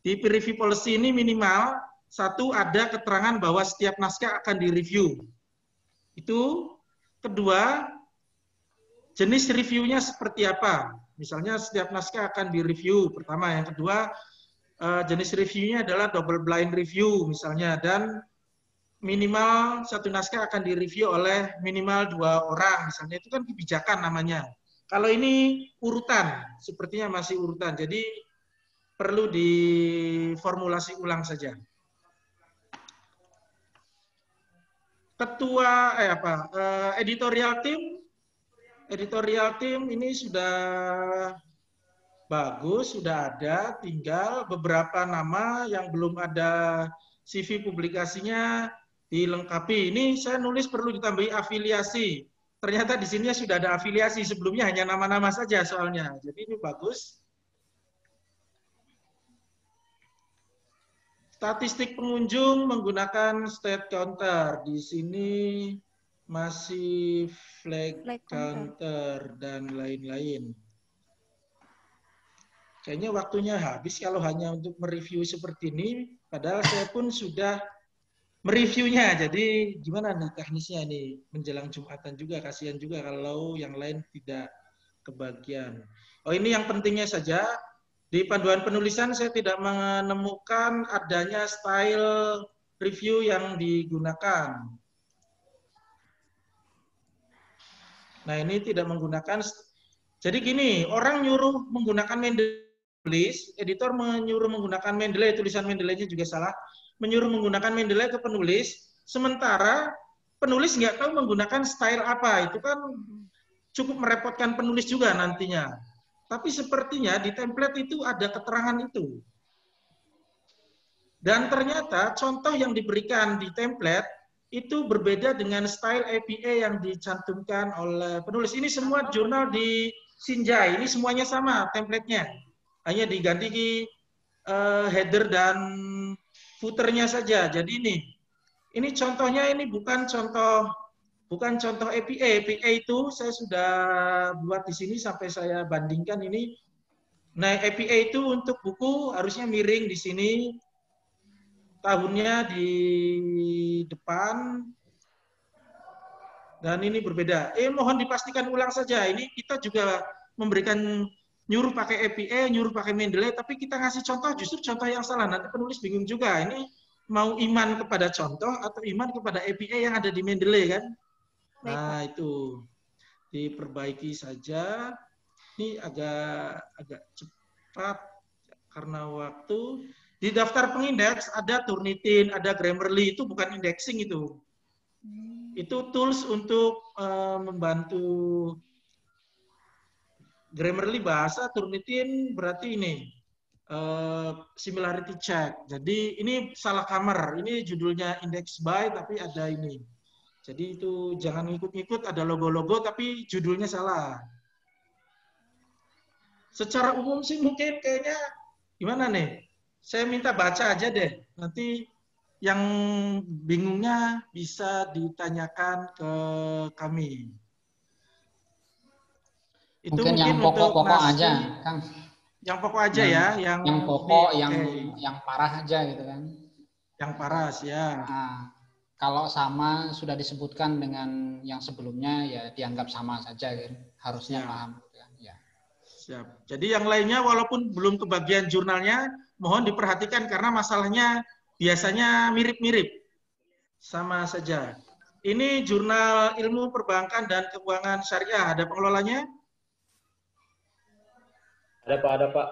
Di peer review policy ini minimal satu ada keterangan bahwa setiap naskah akan direview. Itu. Kedua, jenis reviewnya seperti apa. Misalnya setiap naskah akan direview. Pertama, yang kedua jenis reviewnya adalah double blind review misalnya, dan minimal satu naskah akan direview oleh minimal 2 orang misalnya. Itu kan kebijakan namanya. Kalau ini urutan, sepertinya masih urutan. Jadi perlu diformulasi ulang saja. Ketua editorial team ini sudah bagus, sudah ada, tinggal beberapa nama yang belum ada CV publikasinya dilengkapi. Ini saya nulis perlu ditambahi afiliasi. Ternyata di sini sudah ada afiliasi, sebelumnya hanya nama-nama saja soalnya. Jadi ini bagus. Statistik pengunjung menggunakan state counter. Di sini masih flag counter dan lain-lain. Kayaknya waktunya habis kalau hanya untuk mereview seperti ini. Padahal saya pun sudah mereviewnya. Jadi gimana nih teknisnya nih menjelang Jumatan juga. Kasihan juga kalau yang lain tidak kebagian. Oh ini yang pentingnya saja. Di panduan penulisan saya tidak menemukan adanya style review yang digunakan. Nah ini tidak menggunakan. Jadi gini, orang nyuruh menggunakan Mendeley, editor menyuruh menggunakan Mendeley, tulisan Mendeley-nya juga salah, menyuruh menggunakan Mendeley ke penulis, sementara penulis nggak tahu menggunakan style apa. Itu kan cukup merepotkan penulis juga nantinya. Tapi sepertinya di template itu ada keterangan itu. Dan ternyata contoh yang diberikan di template itu berbeda dengan style APA yang dicantumkan oleh penulis. Ini semua jurnal di Sinjai, ini semuanya sama template-nya. Hanya diganti header dan footer-nya saja. Jadi ini contohnya, ini bukan contoh APA. APA itu saya sudah buat di sini sampai saya bandingkan ini. Nah, APA itu untuk buku harusnya miring di sini. Tahunnya di depan. Dan ini berbeda. Mohon dipastikan ulang saja. Ini kita juga memberikan nyuruh pakai APA, nyuruh pakai Mendeley, tapi kita ngasih contoh justru contoh yang salah. Nanti penulis bingung juga. Ini mau iman kepada contoh atau iman kepada APA yang ada di Mendeley kan? Nah, itu diperbaiki saja. Ini agak cepat karena waktu. Di daftar pengindeks ada Turnitin, ada Grammarly, itu bukan indexing itu. Itu tools untuk membantu. Grammarly bahasa, Turnitin berarti ini similarity check. Jadi ini salah kamar. Ini judulnya index by tapi ada ini. Jadi itu jangan ngikut-ngikut, ada logo-logo tapi judulnya salah. Secara umum sih mungkin kayaknya gimana nih? Saya minta baca aja deh. Nanti yang bingungnya bisa ditanyakan ke kami. Itu mungkin yang pokok-pokok aja, Kang. Yang pokok aja ya, yang pokok, yang parah aja gitu kan. Yang parah ya. Nah, kalau sama sudah disebutkan dengan yang sebelumnya ya dianggap sama saja kan. Harusnya paham gitu kan. Ya. Siap. Jadi yang lainnya walaupun belum kebagian jurnalnya, mohon diperhatikan karena masalahnya biasanya mirip-mirip. Sama saja. Ini jurnal ilmu perbankan dan keuangan syariah, ada pengelolanya? Ada Pak.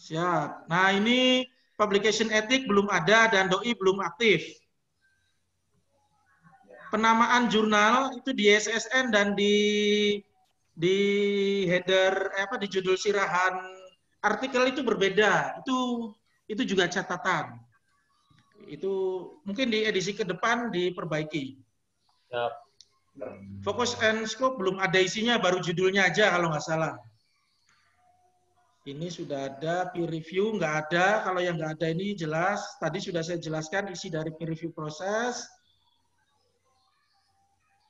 Siap. Nah ini publication etik belum ada dan doi belum aktif. Penamaan jurnal itu di SSN dan di header di judul sirahan artikel itu berbeda. Itu juga catatan. Itu mungkin di edisi ke depan diperbaiki. Siap. Focus and scope belum ada isinya, baru judulnya aja kalau nggak salah. Ini sudah ada, peer review nggak ada. Kalau yang nggak ada ini jelas. Tadi sudah saya jelaskan isi dari peer review proses.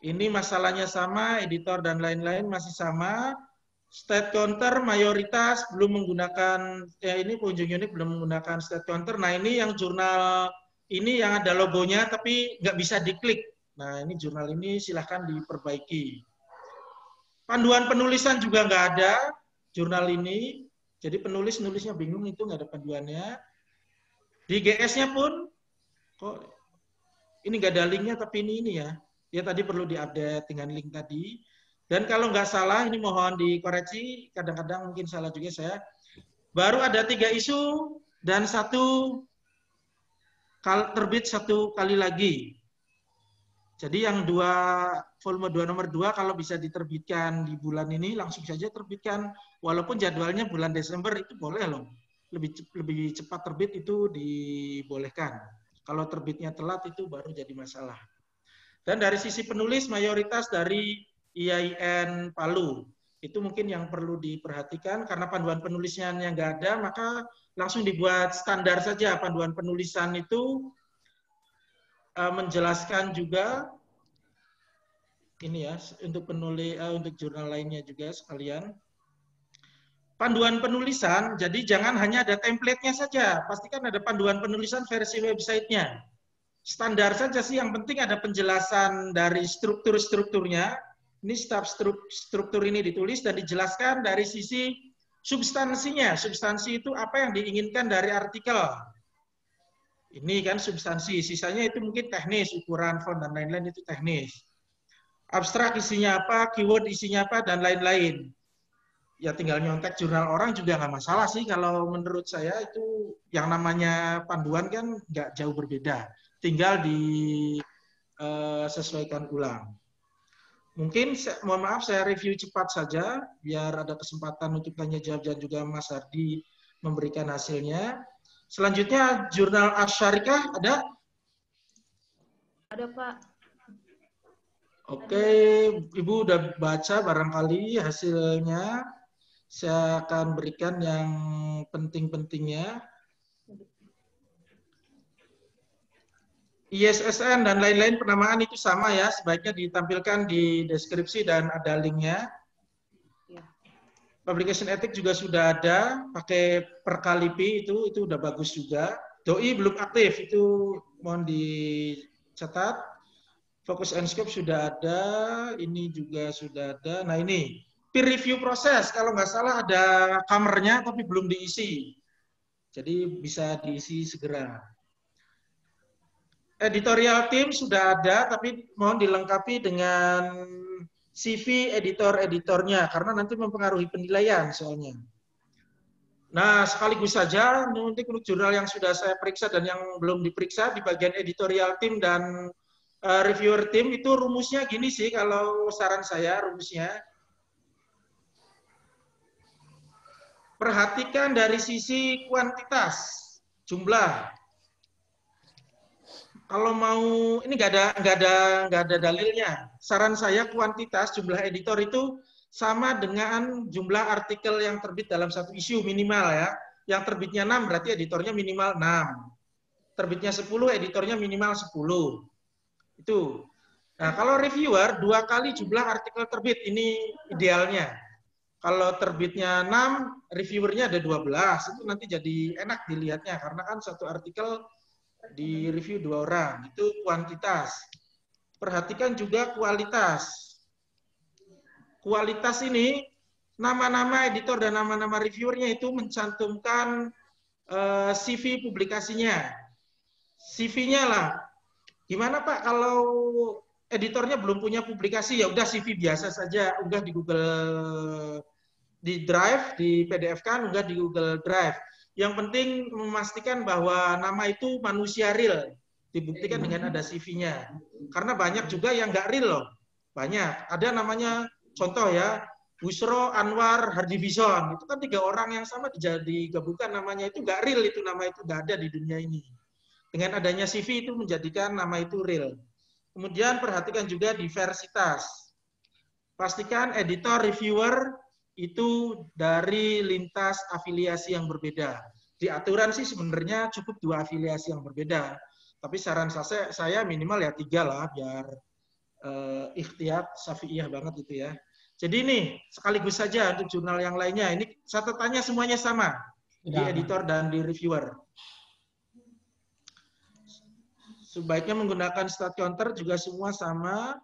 Ini masalahnya sama, editor dan lain-lain masih sama. State counter mayoritas belum menggunakan, ini pengunjung unik belum menggunakan state counter. Nah ini yang jurnal ini yang ada logonya tapi nggak bisa diklik. Nah ini jurnal ini silahkan diperbaiki. Panduan penulisan juga nggak ada jurnal ini. Jadi nulisnya bingung itu nggak ada panduannya. Di GS-nya pun kok ini nggak ada linknya tapi ini ya. Ya tadi perlu diupdate dengan link tadi. Dan kalau nggak salah, ini mohon dikoreksi, kadang-kadang mungkin salah juga saya. Baru ada 3 isu dan terbit 1 kali lagi. Jadi yang volume 2 nomor 2 kalau bisa diterbitkan di bulan ini, langsung saja terbitkan. Walaupun jadwalnya bulan Desember itu boleh loh. Lebih cepat terbit itu dibolehkan. Kalau terbitnya telat itu baru jadi masalah. Dan dari sisi penulis, mayoritas dari IAIN Palu. Itu mungkin yang perlu diperhatikan, karena panduan penulisnya yang nggak ada, maka langsung dibuat standar saja. Panduan penulisan itu menjelaskan juga, ini ya, untuk untuk jurnal lainnya juga sekalian. Panduan penulisan, jadi jangan hanya ada template-nya saja, pastikan ada panduan penulisan versi website-nya. Standar saja sih, yang penting ada penjelasan dari strukturnya. Ini struktur ini ditulis dan dijelaskan dari sisi substansinya. Substansi itu apa yang diinginkan dari artikel. Ini kan substansi, sisanya itu mungkin teknis, ukuran, font, dan lain-lain itu teknis. Abstrak isinya apa, keyword isinya apa, dan lain-lain. Ya tinggal nyontek jurnal orang juga nggak masalah sih, kalau menurut saya itu yang namanya panduan kan nggak jauh berbeda. Tinggal disesuaikan ulang. Mungkin, mohon maaf, saya review cepat saja, biar ada kesempatan untuk tanya jawab dan juga Mas Hardi memberikan hasilnya. Selanjutnya, jurnal Asy-Syarikah ada? Ada, Pak. Oke, Ibu udah baca barangkali hasilnya. Saya akan berikan yang penting-pentingnya. ISSN dan lain-lain penamaan itu sama ya, sebaiknya ditampilkan di deskripsi dan ada linknya. Publication etik juga sudah ada, pakai perkalipi itu udah bagus juga. Doi belum aktif, itu mohon dicatat. Focus and scope sudah ada, ini juga sudah ada. Nah ini, peer review proses, kalau nggak salah ada kamernya tapi belum diisi. Jadi bisa diisi segera. Editorial team sudah ada, tapi mohon dilengkapi dengan CV editor-editornya, karena nanti mempengaruhi penilaian soalnya. Nah, sekaligus saja nanti untuk jurnal yang sudah saya periksa dan yang belum diperiksa di bagian editorial tim dan reviewer tim itu rumusnya gini sih kalau saran saya rumusnya. Perhatikan dari sisi kuantitas, jumlah. Kalau mau ini nggak ada dalilnya. Saran saya kuantitas jumlah editor itu sama dengan jumlah artikel yang terbit dalam satu isu minimal ya. Yang terbitnya 6 berarti editornya minimal 6. Terbitnya 10, editornya minimal 10. Itu. Nah, kalau reviewer 2 kali jumlah artikel terbit ini idealnya. Kalau terbitnya 6, reviewernya ada 12. Itu nanti jadi enak dilihatnya karena kan satu artikel di review 2 orang. Itu kuantitas. Perhatikan juga kualitas. Kualitas ini nama-nama editor dan nama-nama reviewernya itu mencantumkan CV publikasinya. CV-nya lah. Gimana Pak kalau editornya belum punya publikasi? Ya udah CV biasa saja, unggah di Google di Drive, di PDF kan, unggah di Google Drive. Yang penting memastikan bahwa nama itu manusia real, dibuktikan dengan ada CV-nya. Karena banyak juga yang nggak real loh. Banyak. Ada namanya contoh ya, Busro Anwar Hardivison. Itu kan 3 orang yang sama digabungkan namanya itu nggak real, itu nama itu nggak ada di dunia ini. Dengan adanya CV itu menjadikan nama itu real. Kemudian perhatikan juga diversitas. Pastikan editor, reviewer itu dari lintas afiliasi yang berbeda. Di aturan sih sebenarnya cukup 2 afiliasi yang berbeda. Tapi saran saya minimal ya 3 lah, biar ikhtiyat syafi'iyah banget itu ya. Jadi ini sekaligus saja untuk jurnal yang lainnya. Ini catatannya semuanya sama di editor dan di reviewer. Sebaiknya menggunakan stat counter juga semua sama.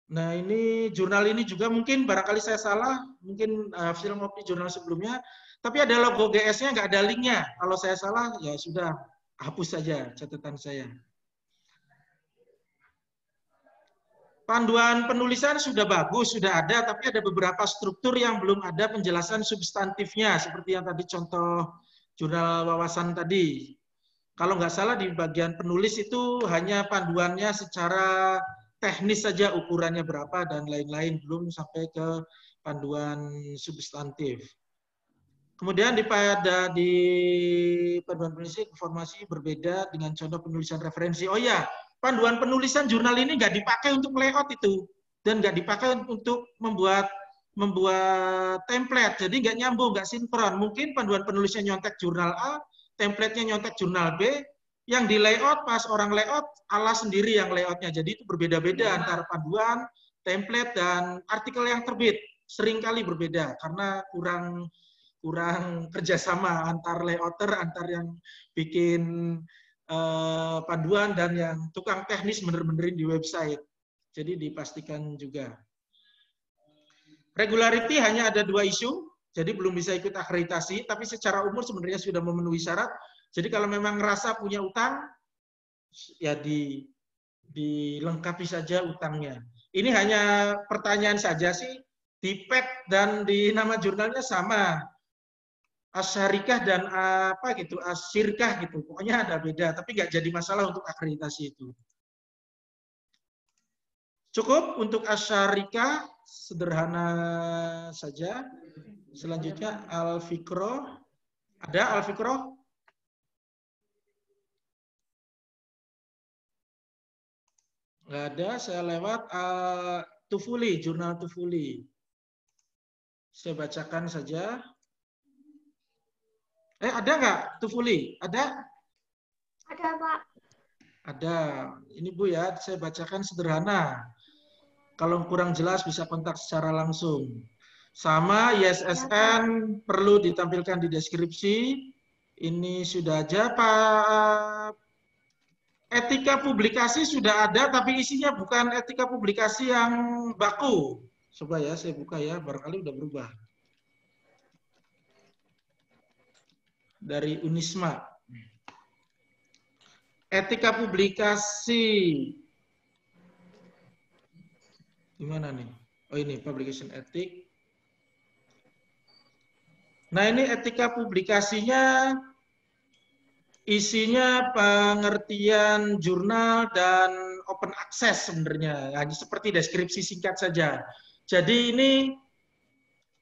Nah ini jurnal ini juga mungkin barangkali saya salah, mungkin hasil ngopi jurnal sebelumnya, tapi ada logo GS-nya nggak ada linknya. Kalau saya salah ya sudah hapus saja catatan saya. Panduan penulisan sudah bagus, sudah ada, tapi ada beberapa struktur yang belum ada penjelasan substantifnya, seperti yang tadi contoh jurnal wawasan tadi. Kalau nggak salah di bagian penulis itu hanya panduannya secara teknis saja, ukurannya berapa dan lain-lain, belum sampai ke panduan substantif. Kemudian di panduan penulisan informasi berbeda dengan contoh penulisan referensi. Oh ya, panduan penulisan jurnal ini nggak dipakai untuk layout itu, dan nggak dipakai untuk membuat template, jadi nggak nyambung, nggak sinkron. Mungkin panduan penulisan nyontek jurnal A, template-nya nyontek jurnal B, yang di layout pas orang layout ala sendiri yang layoutnya. Jadi itu berbeda-beda antara panduan, template, dan artikel yang terbit. Seringkali berbeda karena kurang kerjasama antar layouter, antar yang bikin panduan dan yang tukang teknis bener-benerin di website. Jadi dipastikan juga. Regularity hanya ada 2 isu, jadi belum bisa ikut akreditasi, tapi secara umur sebenarnya sudah memenuhi syarat. Jadi kalau memang ngerasa punya utang, ya dilengkapi saja utangnya. Ini hanya pertanyaan saja sih, di pet dan di nama jurnalnya sama. Asyarikah dan apa gitu, asyirkah gitu. Pokoknya ada beda, tapi nggak jadi masalah untuk akreditasi itu. Cukup untuk asyarikah, sederhana saja. Selanjutnya al-fikro. Ada al-fikro? Nggak ada, saya lewat Tufuli, jurnal Tufuli. Saya bacakan saja. Ada nggak Tufuli? Ada? Ada, Pak. Ada. Ini Bu ya, saya bacakan sederhana. Kalau kurang jelas bisa kontak secara langsung. Sama ISSN perlu ditampilkan di deskripsi. Ini sudah aja Pak. Etika publikasi sudah ada, tapi isinya bukan etika publikasi yang baku. Coba ya, saya buka ya, barangkali udah berubah. Dari Unisma. Etika publikasi. Gimana nih? Oh ini, publication ethic. Nah, ini etika publikasinya isinya pengertian jurnal dan open access sebenarnya. Hanya seperti deskripsi singkat saja. Jadi ini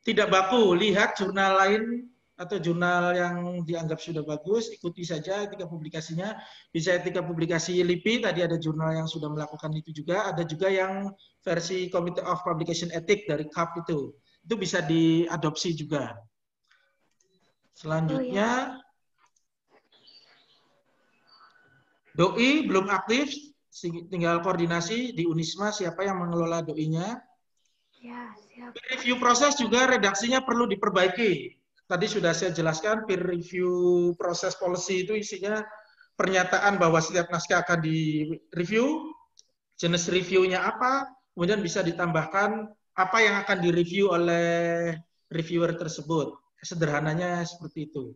tidak baku. Lihat jurnal lain atau jurnal yang dianggap sudah bagus, ikuti saja etika publikasinya. Bisa etika publikasi LIPI, tadi ada jurnal yang sudah melakukan itu juga. Ada juga yang versi Committee of Publication Ethics dari CAP itu. Itu bisa diadopsi juga. Selanjutnya, doi belum aktif, tinggal koordinasi di Unisma siapa yang mengelola doinya. Ya, siap. Peer review proses juga redaksinya perlu diperbaiki. Tadi sudah saya jelaskan, peer review proses policy itu isinya pernyataan bahwa setiap naskah akan direview, jenis reviewnya apa, kemudian bisa ditambahkan apa yang akan direview oleh reviewer tersebut. Sederhananya seperti itu.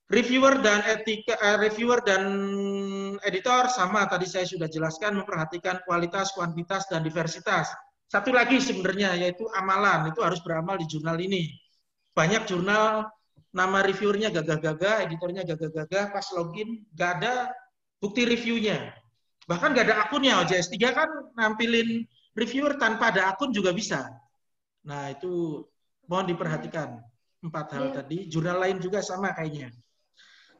Reviewer dan editor sama tadi saya sudah jelaskan, memperhatikan kualitas, kuantitas, dan diversitas. Satu lagi sebenarnya yaitu amalan, itu harus beramal di jurnal ini. Banyak jurnal nama reviewernya gagah-gagah, editornya gagah-gagah, pas login gak ada bukti reviewnya. Bahkan gak ada akunnya. OJS 3 kan nampilin reviewer tanpa ada akun juga bisa. Nah itu mohon diperhatikan. 4 hal tadi. Jurnal lain juga sama kayaknya.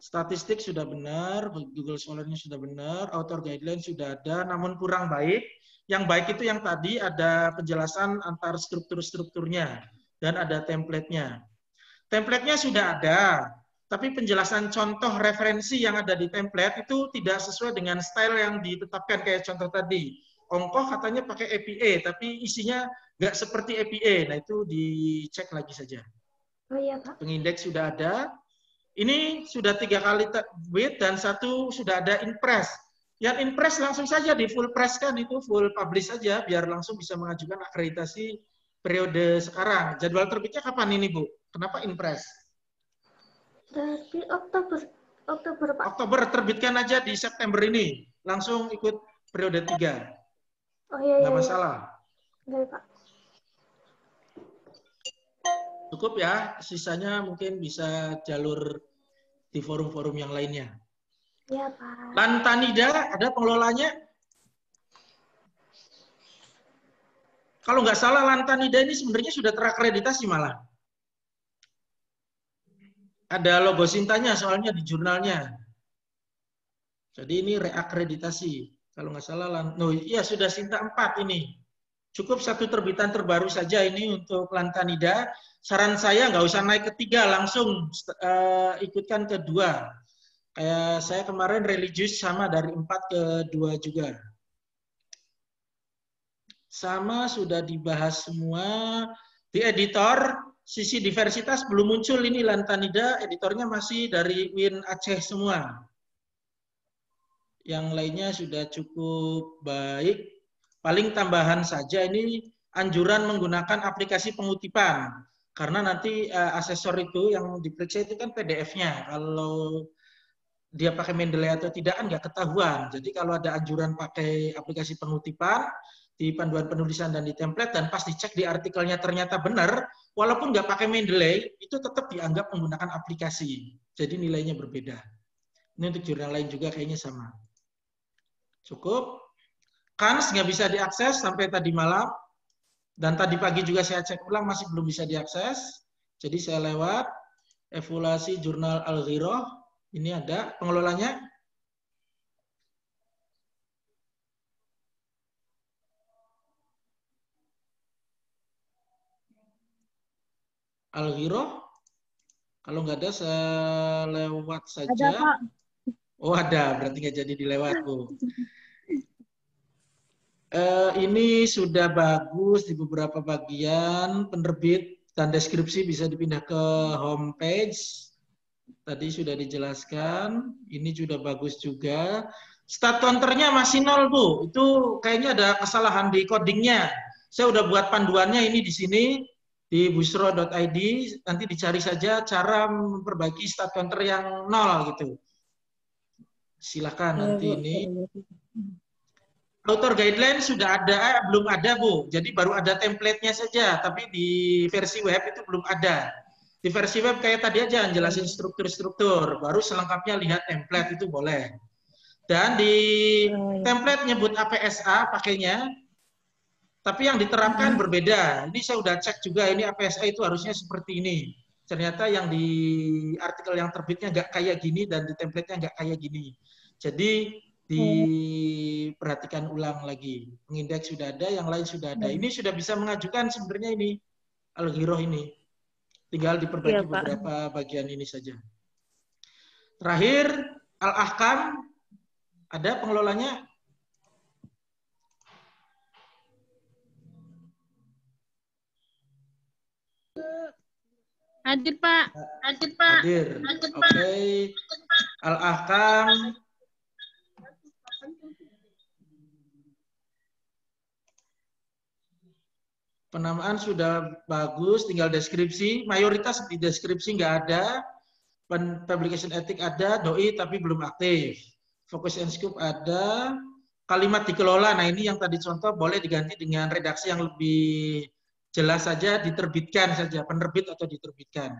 Statistik sudah benar, Google Scholar-nya sudah benar, author guideline sudah ada, namun kurang baik. Yang baik itu yang tadi ada penjelasan antar struktur-strukturnya dan ada template-nya. Template-nya sudah ada, tapi penjelasan contoh referensi yang ada di template itu tidak sesuai dengan style yang ditetapkan kayak contoh tadi. Ongkoh katanya pakai APA, tapi isinya nggak seperti APA. Nah itu dicek lagi saja. Oh iya Pak. Pengindeks sudah ada. Ini sudah 3 kali terbit dan 1 sudah ada impress. Yang impress langsung saja di full press kan, itu full publish saja biar langsung bisa mengajukan akreditasi periode sekarang. Jadwal terbitnya kapan ini Bu? Kenapa impress? Dari Oktober Pak. Oktober, terbitkan aja di September ini. Langsung ikut periode 3. Oh iya. Nggak masalah. Iya Pak. Cukup ya, sisanya mungkin bisa jalur di forum-forum yang lainnya. Ya Pak. Lantanida, ada pengelolanya? Kalau nggak salah Lantanida ini sebenarnya sudah terakreditasi malah. Ada logo Sintanya soalnya di jurnalnya. Jadi ini reakreditasi. Kalau nggak salah, iya sudah Sinta 4 ini. Cukup 1 terbitan terbaru saja ini untuk Lantanida. Saran saya nggak usah naik ke 3, langsung ikutkan ke 2. Kayak saya kemarin religius sama dari 4 ke 2 juga. Sama sudah dibahas semua. Di editor, sisi diversitas belum muncul ini Lantanida, editornya masih dari Win Aceh semua. Yang lainnya sudah cukup baik. Paling tambahan saja ini anjuran menggunakan aplikasi pengutipan. Karena nanti asesor itu yang diperiksa itu kan PDF-nya. Kalau dia pakai Mendeley atau tidak kan nggak ketahuan. Jadi kalau ada anjuran pakai aplikasi pengutipan di panduan penulisan dan di template dan pas dicek di artikelnya ternyata benar, walaupun nggak pakai Mendeley itu tetap dianggap menggunakan aplikasi. Jadi nilainya berbeda. Ini untuk jurnal lain juga kayaknya sama. Cukup. Kans nggak bisa diakses sampai tadi malam. Dan tadi pagi juga saya cek ulang masih belum bisa diakses. Jadi saya lewat evaluasi jurnal Al-Ghirah. Ini ada pengelolanya. Al-Ghirah. Kalau nggak ada saya lewat saja. Ada Pak. Oh ada, berarti nggak jadi dilewat Bu. Ini sudah bagus di beberapa bagian, penerbit dan deskripsi bisa dipindah ke homepage. Tadi sudah dijelaskan, ini sudah bagus juga. Stat counternya masih 0 Bu, itu kayaknya ada kesalahan di codingnya. Saya udah buat panduannya ini di sini, di busro.id, nanti dicari saja cara memperbaiki stat counter yang 0 gitu. Silakan nanti ini. Author guideline sudah ada, belum ada Bu. Jadi baru ada template-nya saja, tapi di versi web itu belum ada. Di versi web kayak tadi aja, jelasin struktur-struktur, baru selengkapnya lihat template itu boleh. Dan di template nyebut APSA pakainya, tapi yang diterapkan berbeda. Ini saya udah cek juga, ini APSA itu harusnya seperti ini. Ternyata yang di artikel yang terbitnya nggak kayak gini dan di template-nya nggak kayak gini. Jadi diperhatikan ulang lagi. Pengindeks sudah ada, yang lain sudah ada. Ini sudah bisa mengajukan sebenarnya ini Al-Ghiroh ini. Tinggal diperbaiki beberapa bagian ini saja. Terakhir, Al-Ahkam, ada pengelolanya? Hadir, Pak. Hadir, Pak. Hadir. Oke. Al-Ahkam. Penamaan sudah bagus, tinggal deskripsi. Mayoritas di deskripsi nggak ada. Publication etik ada, doi tapi belum aktif. Focus and scope ada. Kalimat dikelola, nah ini yang tadi contoh boleh diganti dengan redaksi yang lebih jelas saja, diterbitkan saja, penerbit atau diterbitkan.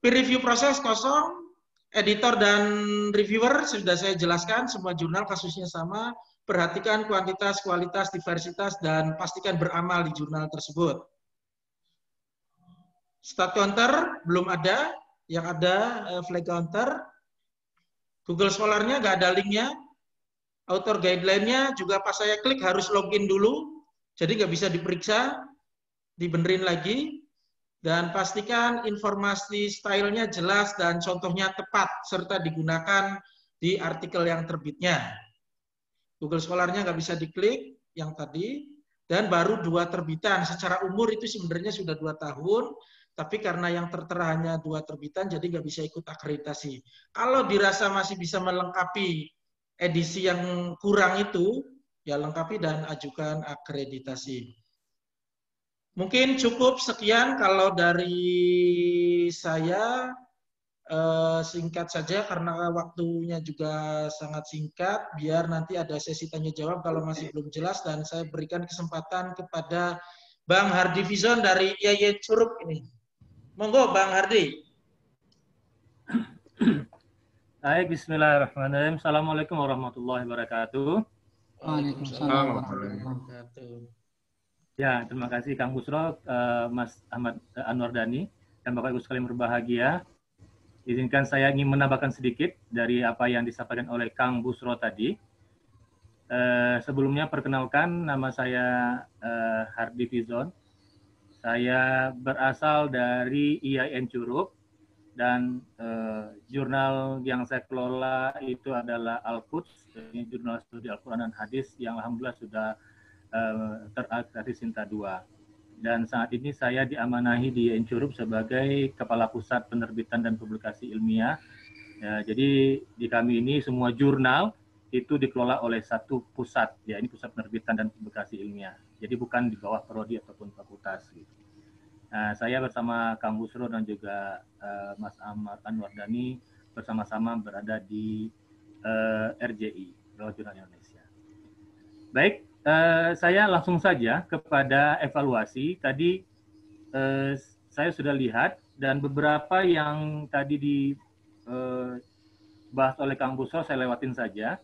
Peer review proses kosong, editor dan reviewer sudah saya jelaskan, semua jurnal kasusnya sama. Perhatikan kuantitas, kualitas, diversitas, dan pastikan beramal di jurnal tersebut. Stat counter belum ada, yang ada flag counter. Google Scholar-nya nggak ada linknya. Author guideline-nya juga pas saya klik harus login dulu, jadi nggak bisa diperiksa, dibenerin lagi. Dan pastikan informasi stylenya jelas dan contohnya tepat, serta digunakan di artikel yang terbitnya. Google Scholar-nya nggak bisa diklik, yang tadi, dan baru 2 terbitan. Secara umur itu sebenarnya sudah 2 tahun, tapi karena yang tertera hanya 2 terbitan, jadi nggak bisa ikut akreditasi. Kalau dirasa masih bisa melengkapi edisi yang kurang itu, ya lengkapi dan ajukan akreditasi. Mungkin cukup sekian kalau dari saya. Singkat saja karena waktunya juga sangat singkat, biar nanti ada sesi tanya jawab kalau masih belum jelas, dan saya berikan kesempatan kepada Bang Hardi Fizon dari IAIN Curup ini. Monggo Bang Hardi. Baik, bismillahirrahmanirrahim. Assalamualaikum warahmatullahi wabarakatuh. Waalaikumsalam warahmatullahi wabarakatuh. Ya, terima kasih Kang Busro, Mas Ahmad Anwar Dhani, dan Bapak Ibu sekalian berbahagia. Izinkan saya ingin menambahkan sedikit dari apa yang disampaikan oleh Kang Busro tadi. Sebelumnya perkenalkan, nama saya Hardi Fizon. Saya berasal dari IAIN Curup, dan jurnal yang saya kelola itu adalah Al-Quds, ini jurnal studi Al-Quran dan Hadis yang alhamdulillah sudah terakreditasi Sinta 2. Dan saat ini saya diamanahi di IAIN Curup sebagai Kepala Pusat Penerbitan dan Publikasi Ilmiah. Ya, jadi di kami ini semua jurnal itu dikelola oleh satu pusat, ya ini Pusat Penerbitan dan Publikasi Ilmiah. Jadi bukan di bawah prodi ataupun fakultas. Gitu. Nah, saya bersama Kang Busro dan juga Mas Ahmad Anwar Dhani bersama-sama berada di RJI, Royal Journal Indonesia. Baik. Saya langsung saja kepada evaluasi. Tadi saya sudah lihat, dan beberapa yang tadi dibahas oleh Kang Busro saya lewatin saja.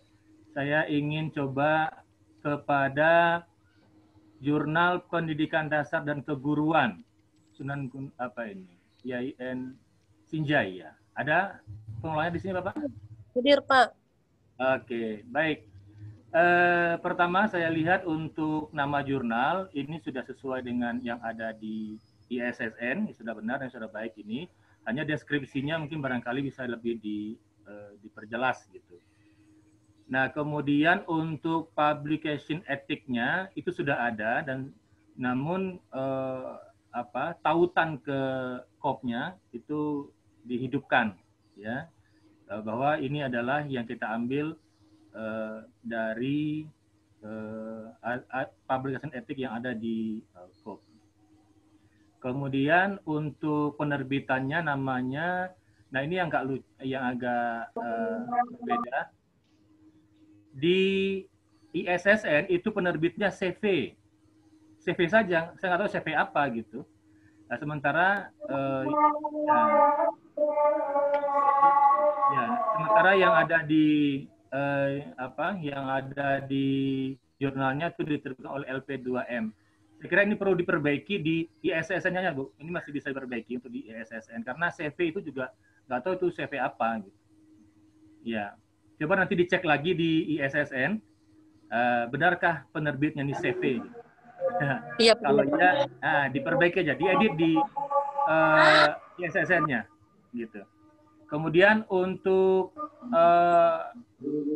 Saya ingin coba kepada Jurnal Pendidikan Dasar dan Keguruan Sunan apa ini? IAIN Sinjai ya. Ada pengelolanya di sini Bapak? Hadir Pak. Oke, baik. Pertama saya lihat untuk nama jurnal ini sudah sesuai dengan yang ada di ISSN, sudah benar dan sudah baik ini. Hanya deskripsinya mungkin barangkali bisa lebih diperjelas gitu. Nah kemudian untuk publication etiknya itu sudah ada, dan namun tautan ke KOP-nya itu dihidupkan ya, bahwa ini adalah yang kita ambil dari publication etik yang ada di KOP. Kemudian untuk penerbitannya namanya, nah ini yang agak berbeda. Di ISSN itu penerbitnya CV saja, saya nggak tahu CV apa gitu. Nah, sementara sementara yang ada di jurnalnya itu diterbitkan oleh LP2M. Saya kira ini perlu diperbaiki di ISSN-nya, Bu. Ini masih bisa diperbaiki untuk di ISSN karena CV itu juga nggak tahu itu CV apa. Gitu. Ya, coba nanti dicek lagi di ISSN, benarkah penerbitnya ini CV? Iya. Kalau ya, diperbaiki aja, diedit di ISSN-nya, gitu. Kemudian untuk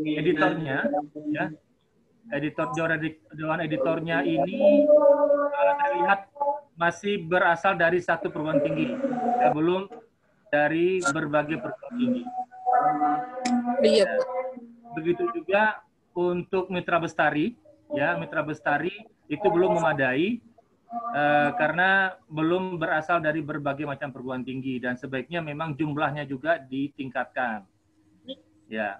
editornya, ya. Dewan editornya ini saya lihat masih berasal dari satu perguruan tinggi, ya, belum dari berbagai perguruan tinggi. Iya. Ya. Begitu juga untuk Mitra Bestari, ya, Mitra Bestari itu belum memadai karena belum berasal dari berbagai macam perguruan tinggi dan sebaiknya memang jumlahnya juga ditingkatkan. Ya.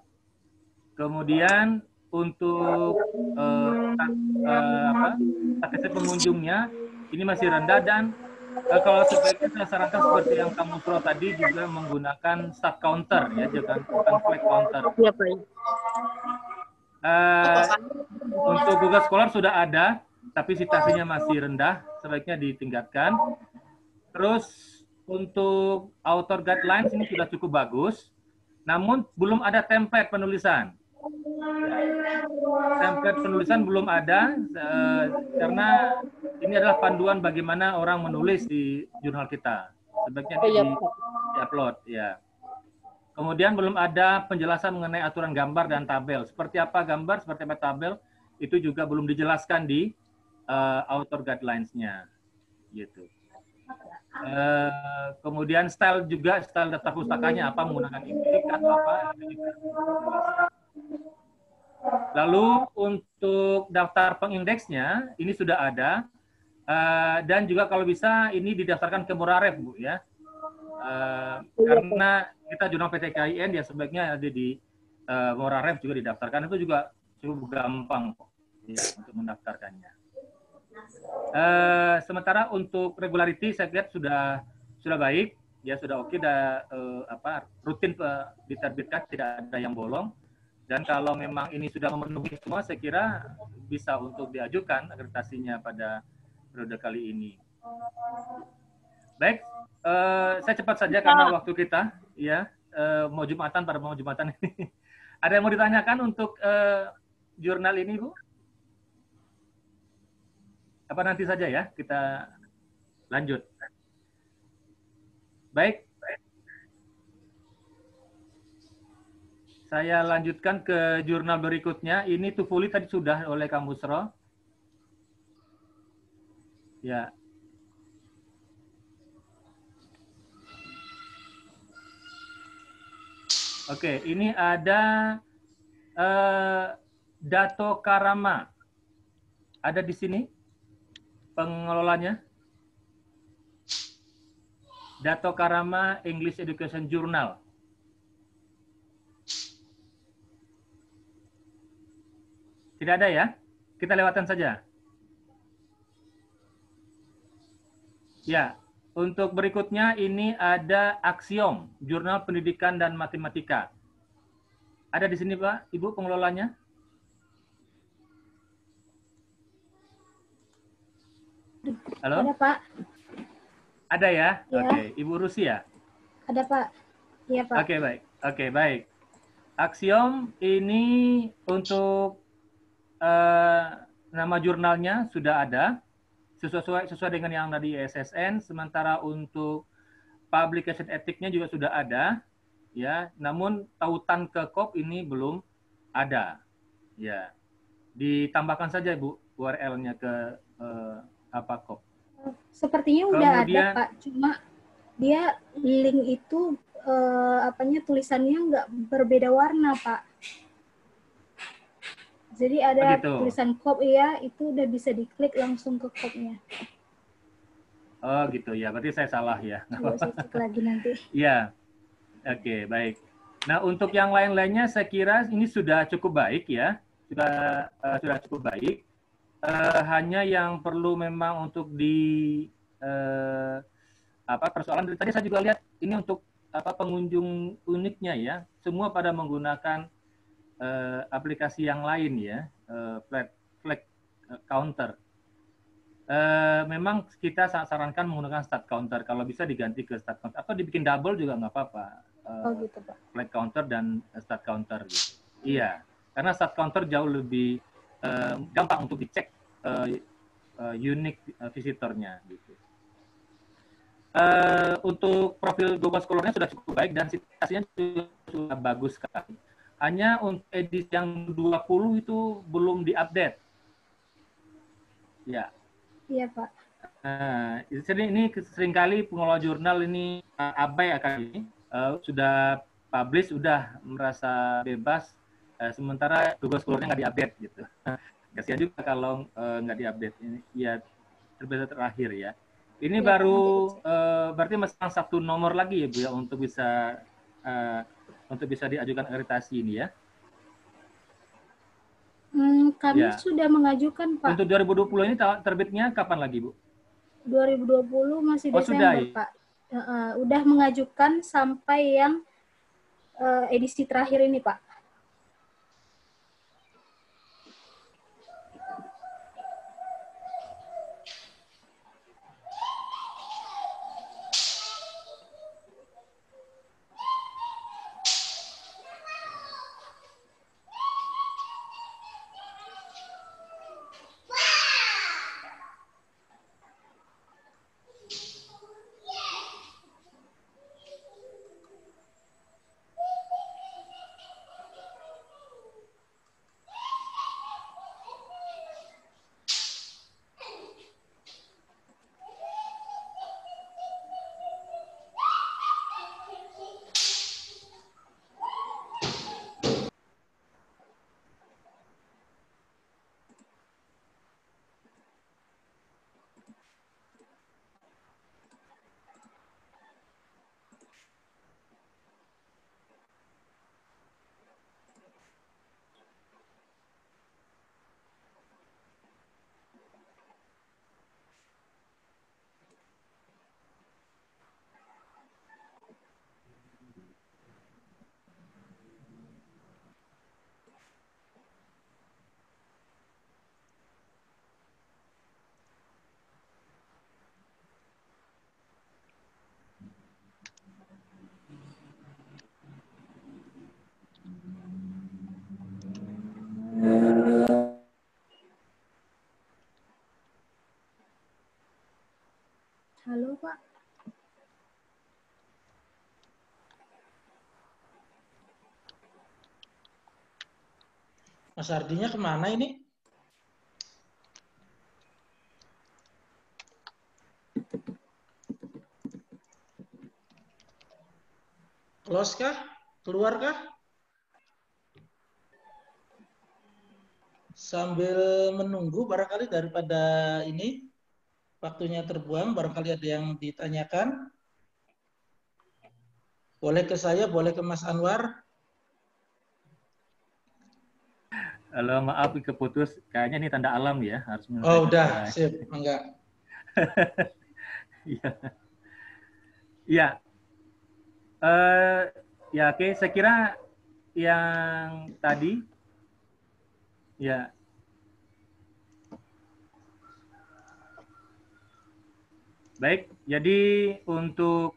Kemudian untuk statistik pengunjungnya ini masih rendah dan kalau sebaiknya saya sarankan seperti yang kamu suruh tadi juga menggunakan sub counter ya, jangan bukan flag counter. Iya, Pak. Untuk Google Scholar sudah ada, tapi citasinya masih rendah, sebaiknya ditingkatkan. Terus untuk author guidelines ini sudah cukup bagus, namun belum ada template penulisan. Template penulisan belum ada karena ini adalah panduan bagaimana orang menulis di jurnal kita. Sebaiknya di-upload, ya. Kemudian belum ada penjelasan mengenai aturan gambar dan tabel. Seperti apa gambar, seperti apa tabel, itu juga belum dijelaskan di author guidelines-nya, gitu. Kemudian style juga, style daftar pustakanya apa, menggunakan index atau apa. Lalu untuk daftar pengindeksnya ini sudah ada dan juga kalau bisa ini didaftarkan ke Muraref, Bu, ya. Karena kita jurnal PTKIN ya sebaiknya ada di Muraref juga didaftarkan, itu juga cukup gampang ya, untuk mendaftarkannya. Sementara untuk regularity saya lihat sudah baik ya, sudah oke, rutin diterbitkan, tidak ada yang bolong. Dan kalau memang ini sudah memenuhi semua, saya kira bisa untuk diajukan akreditasinya pada periode kali ini. Baik, saya cepat saja karena waktu kita, ya, mau Jumatan pada mau Jumatan ini. Ada yang mau ditanyakan untuk jurnal ini, Bu? Apa nanti saja ya, kita lanjut. Baik. Saya lanjutkan ke jurnal berikutnya. Ini Tufuli tadi sudah oleh Kang Busro. Ya. Oke, ini ada Dato Karama. Ada di sini pengelolanya. Dato Karama English Education Journal. Tidak ada ya? Kita lewatkan saja. Ya, untuk berikutnya ini ada Aksiom, Jurnal Pendidikan dan Matematika. Ada di sini, Pak, Ibu pengelolanya? Halo? Ada, Pak. Ada ya? Ya. Oke, Ibu Rusia? Ada, Pak. Iya, Pak. Oke, baik. Oke, baik. Aksiom ini untuk nama jurnalnya sudah ada, sesuai dengan yang tadi ISSN. Sementara untuk publication etiknya juga sudah ada, ya. Namun tautan ke KOP ini belum ada, ya. Ditambahkan saja, Bu, URL-nya ke KOP. Sepertinya udah ada, Pak. Cuma dia link itu tulisannya nggak berbeda warna, Pak. Jadi ada tulisan KOP ya, itu udah bisa diklik langsung ke KOP-nya. Oh gitu ya, berarti saya salah ya. Coba saya cek lagi nanti. Iya, oke, baik. Nah untuk yang lain-lainnya saya kira ini sudah cukup baik ya, sudah cukup baik. Hanya yang perlu memang untuk persoalan tadi saya juga lihat ini untuk pengunjung uniknya ya, semua pada menggunakan aplikasi yang lain ya, flag counter. Memang kita sarankan menggunakan start counter, kalau bisa diganti ke start counter atau dibikin double juga nggak apa-apa. Gitu, Pak. Flag counter dan start counter gitu. Iya, karena start counter jauh lebih gampang untuk dicek unique visitornya gitu. Untuk profil Google Scholar-nya sudah cukup baik dan situasinya sudah bagus sekali. Hanya untuk edisi yang 20 itu belum diupdate. Ya. Iya, Pak. Ini seringkali pengelola jurnal ini abai akan ini. Sudah publish, sudah merasa bebas, sementara Google Scholar-nya nggak diupdate gitu. Kasihan juga kalau nggak diupdate. Ini ya terbesar terakhir ya. Ini ya, baru berarti masih satu nomor lagi ya Bu ya untuk bisa diajukan akreditasi ini ya. Kami sudah mengajukan Pak. Untuk 2020 ini terbitnya kapan lagi Bu? 2020 masih Desember sudah, ya? Pak. Udah mengajukan sampai yang edisi terakhir ini Pak. Halo Pak. Mas Ardinya kemana ini? Close kah? Keluar kah? Sambil menunggu barangkali daripada ini waktunya terbuang, barangkali ada yang ditanyakan. Boleh ke saya, boleh ke Mas Anwar. Halo, maaf keputus. Kayaknya ini tanda alam ya, harus menyelesaikan. Oh, udah, sip, enggak. Iya. Iya. Ya, oke. Saya kira yang tadi, ya. Baik, jadi untuk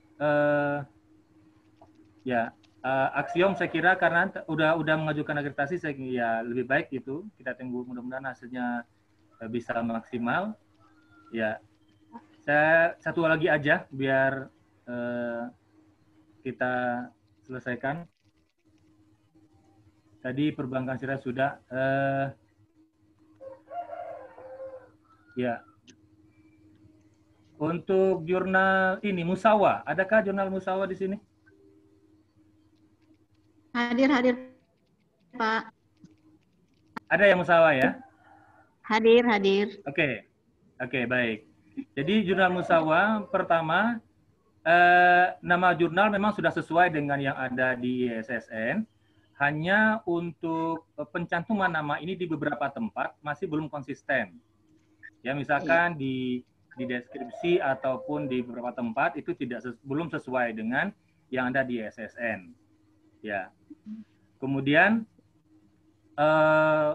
aksiom saya kira karena udah mengajukan akreditasi, saya ya lebih baik itu kita tunggu, mudah-mudahan hasilnya bisa maksimal. Ya, saya satu lagi aja biar kita selesaikan. Tadi perbankan syariah sudah. Ya. Untuk jurnal ini Musawa, adakah jurnal Musawa di sini? Hadir Pak. Ada yang Musawa ya? Hadir. Oke, baik. Jadi jurnal Musawa pertama, nama jurnal memang sudah sesuai dengan yang ada di ISSN. Hanya untuk pencantuman nama ini di beberapa tempat masih belum konsisten. Ya, misalkan di di deskripsi ataupun di beberapa tempat itu belum sesuai dengan yang ada di SSN. Ya. Kemudian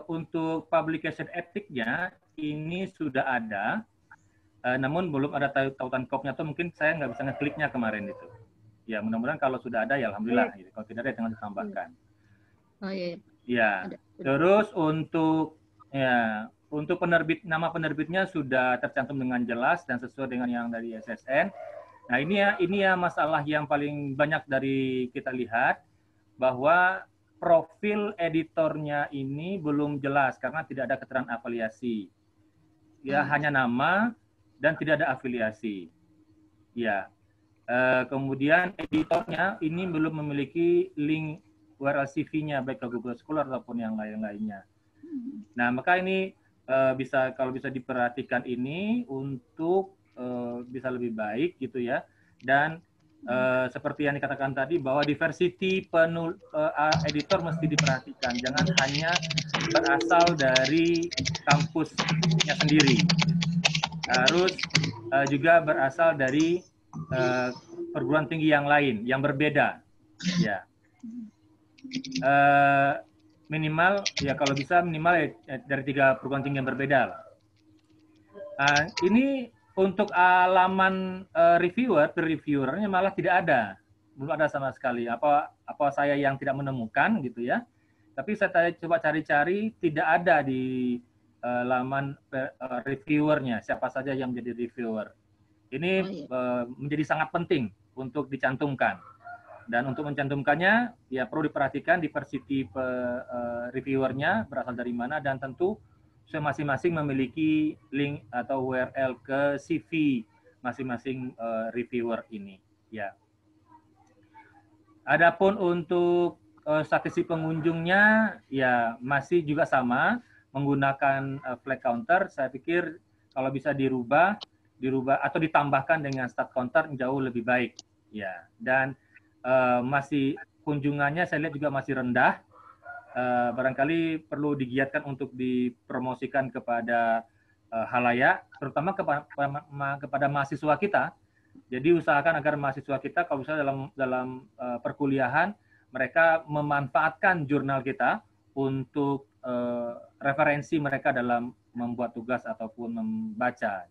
untuk publication etiknya ini sudah ada, namun belum ada tautan kopnya, atau mungkin saya nggak bisa ngekliknya kemarin itu. Ya, mudah-mudahan kalau sudah ada ya alhamdulillah. Gitu. Kalau tidak ada jangan ditambahkan. Oh iya. Ya. Terus untuk nama penerbitnya sudah tercantum dengan jelas dan sesuai dengan yang dari SSN. Nah, ini ya masalah yang paling banyak dari kita lihat, bahwa profil editornya ini belum jelas karena tidak ada keterangan afiliasi. Ya, hanya nama dan tidak ada afiliasi. Ya. Kemudian editornya ini belum memiliki link URL CV-nya baik ke Google Scholar ataupun yang lain-lainnya. Nah, maka ini kalau bisa diperhatikan ini untuk bisa lebih baik gitu ya. Dan seperti yang dikatakan tadi bahwa diversity editor mesti diperhatikan, jangan hanya berasal dari kampusnya sendiri. Harus juga berasal dari perguruan tinggi yang lain yang berbeda. Ya. Minimal ya kalau bisa minimal dari 3 perguruan tinggi yang berbeda lah. Ini untuk alaman reviewernya malah tidak ada, belum ada sama sekali. Apa saya yang tidak menemukan gitu ya? Tapi saya coba cari-cari, tidak ada di laman reviewernya siapa saja yang menjadi reviewer. Ini menjadi sangat penting untuk dicantumkan. Dan untuk mencantumkannya, ya perlu diperhatikan diversity reviewernya berasal dari mana, dan tentu masing-masing memiliki link atau URL ke CV masing-masing reviewer ini. Ya. Adapun untuk statistik pengunjungnya, ya masih juga sama menggunakan flag counter. Saya pikir kalau bisa dirubah atau ditambahkan dengan stat counter jauh lebih baik. Ya. Dan masih kunjungannya saya lihat juga masih rendah. Barangkali perlu digiatkan untuk dipromosikan kepada halayak, terutama kepada mahasiswa kita. Jadi usahakan agar mahasiswa kita kalau misalnya dalam perkuliahan mereka memanfaatkan jurnal kita untuk referensi mereka dalam membuat tugas ataupun membaca.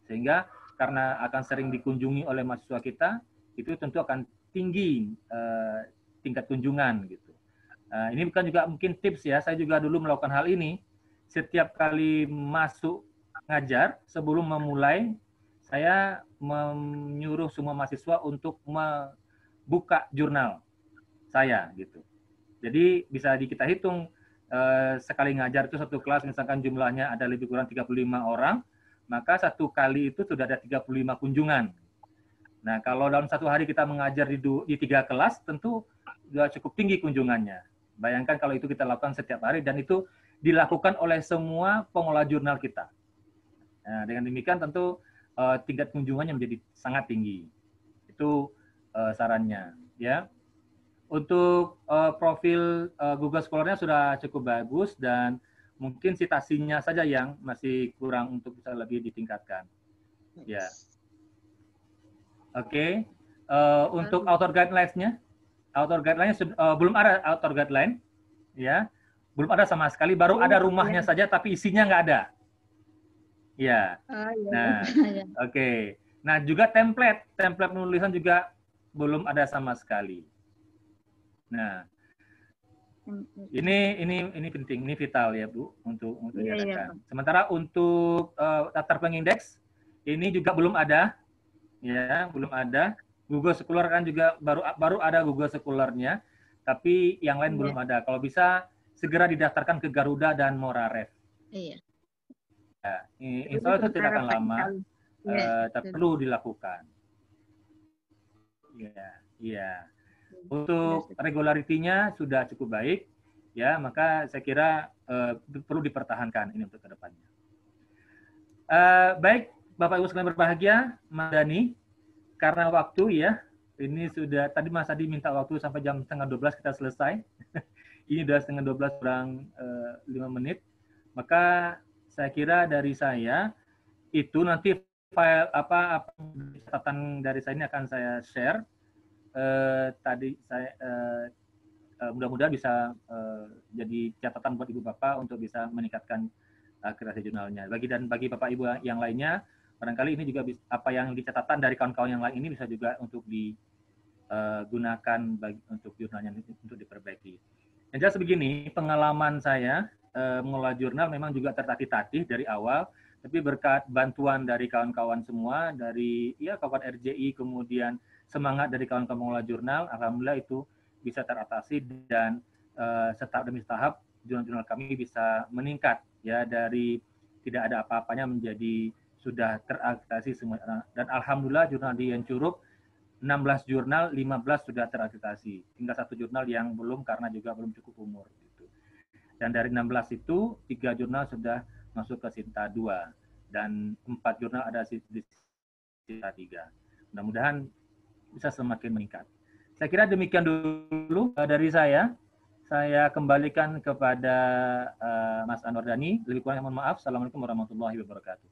Sehingga karena akan sering dikunjungi oleh mahasiswa kita, itu tentu akan tinggi tingkat kunjungan gitu. Ini bukan juga mungkin tips ya, saya juga dulu melakukan hal ini. Setiap kali masuk ngajar, sebelum memulai, saya menyuruh semua mahasiswa untuk membuka jurnal saya gitu. Jadi bisa kita hitung sekali ngajar itu satu kelas misalkan jumlahnya ada lebih kurang 35 orang, maka satu kali itu sudah ada 35 kunjungan. Nah, kalau dalam satu hari kita mengajar di 3 kelas, tentu sudah cukup tinggi kunjungannya. Bayangkan kalau itu kita lakukan setiap hari, dan itu dilakukan oleh semua pengelola jurnal kita. Nah, dengan demikian tentu tingkat kunjungannya menjadi sangat tinggi. Itu sarannya. Ya. Untuk profil Google Scholar-nya sudah cukup bagus, dan mungkin citasinya saja yang masih kurang untuk bisa lebih ditingkatkan. Ya. Oke. Untuk author guidelines-nya, belum ada author guideline, ya, belum ada sama sekali. Baru ada rumahnya saja, tapi isinya nggak ada. Ya. Nah, oke. Nah, juga template penulisan juga belum ada sama sekali. Nah, ini penting, ini vital ya Bu untuk diadakan. Sementara untuk daftar pengindeks ini juga belum ada, ya belum ada. Google Scholar kan juga baru ada Google Scholar-nya, tapi yang lain belum ada. Kalau bisa segera didaftarkan ke Garuda dan Moraref. Iya. Ya, insya Allah itu tidak akan lama, tapi perlu dilakukan. Iya. Untuk regularity-nya sudah cukup baik, ya maka saya kira perlu dipertahankan ini untuk kedepannya. Baik, Bapak Ibu sekalian berbahagia, Mas Dani, karena waktu ya, ini sudah tadi Mas Adi minta waktu sampai jam 11:30 kita selesai. Ini sudah 11:30 kurang 5 menit. Maka saya kira dari saya itu nanti file apa catatan dari saya ini akan saya share. Tadi saya mudah-mudahan bisa jadi catatan buat Ibu Bapak untuk bisa meningkatkan kreasi jurnalnya. Bagi Bapak Ibu yang lainnya, barangkali ini juga apa yang dicatatkan dari kawan-kawan yang lain ini bisa juga untuk digunakan untuk jurnalnya untuk diperbaiki. Yang jelas begini, pengalaman saya mengelola jurnal memang juga tertatih-tatih dari awal, tapi berkat bantuan dari kawan-kawan semua, dari kawan RJI, kemudian semangat dari kawan-kawan mengelola jurnal, alhamdulillah itu bisa teratasi dan setahap demi tahap jurnal-jurnal kami bisa meningkat ya dari tidak ada apa-apanya menjadi sudah terakreditasi semua. Dan alhamdulillah jurnal di Yencurup 16 jurnal, 15 sudah terakreditasi. Tinggal 1 jurnal yang belum karena juga belum cukup umur gitu. Dan dari 16 itu 3 jurnal sudah masuk ke Sinta 2 dan 4 jurnal ada di Sinta 3. Mudah-mudahan bisa semakin meningkat. Saya kira demikian dulu dari saya. Saya kembalikan kepada Mas Anwar Dhani. Lebih kurang mohon maaf. Assalamualaikum warahmatullahi wabarakatuh.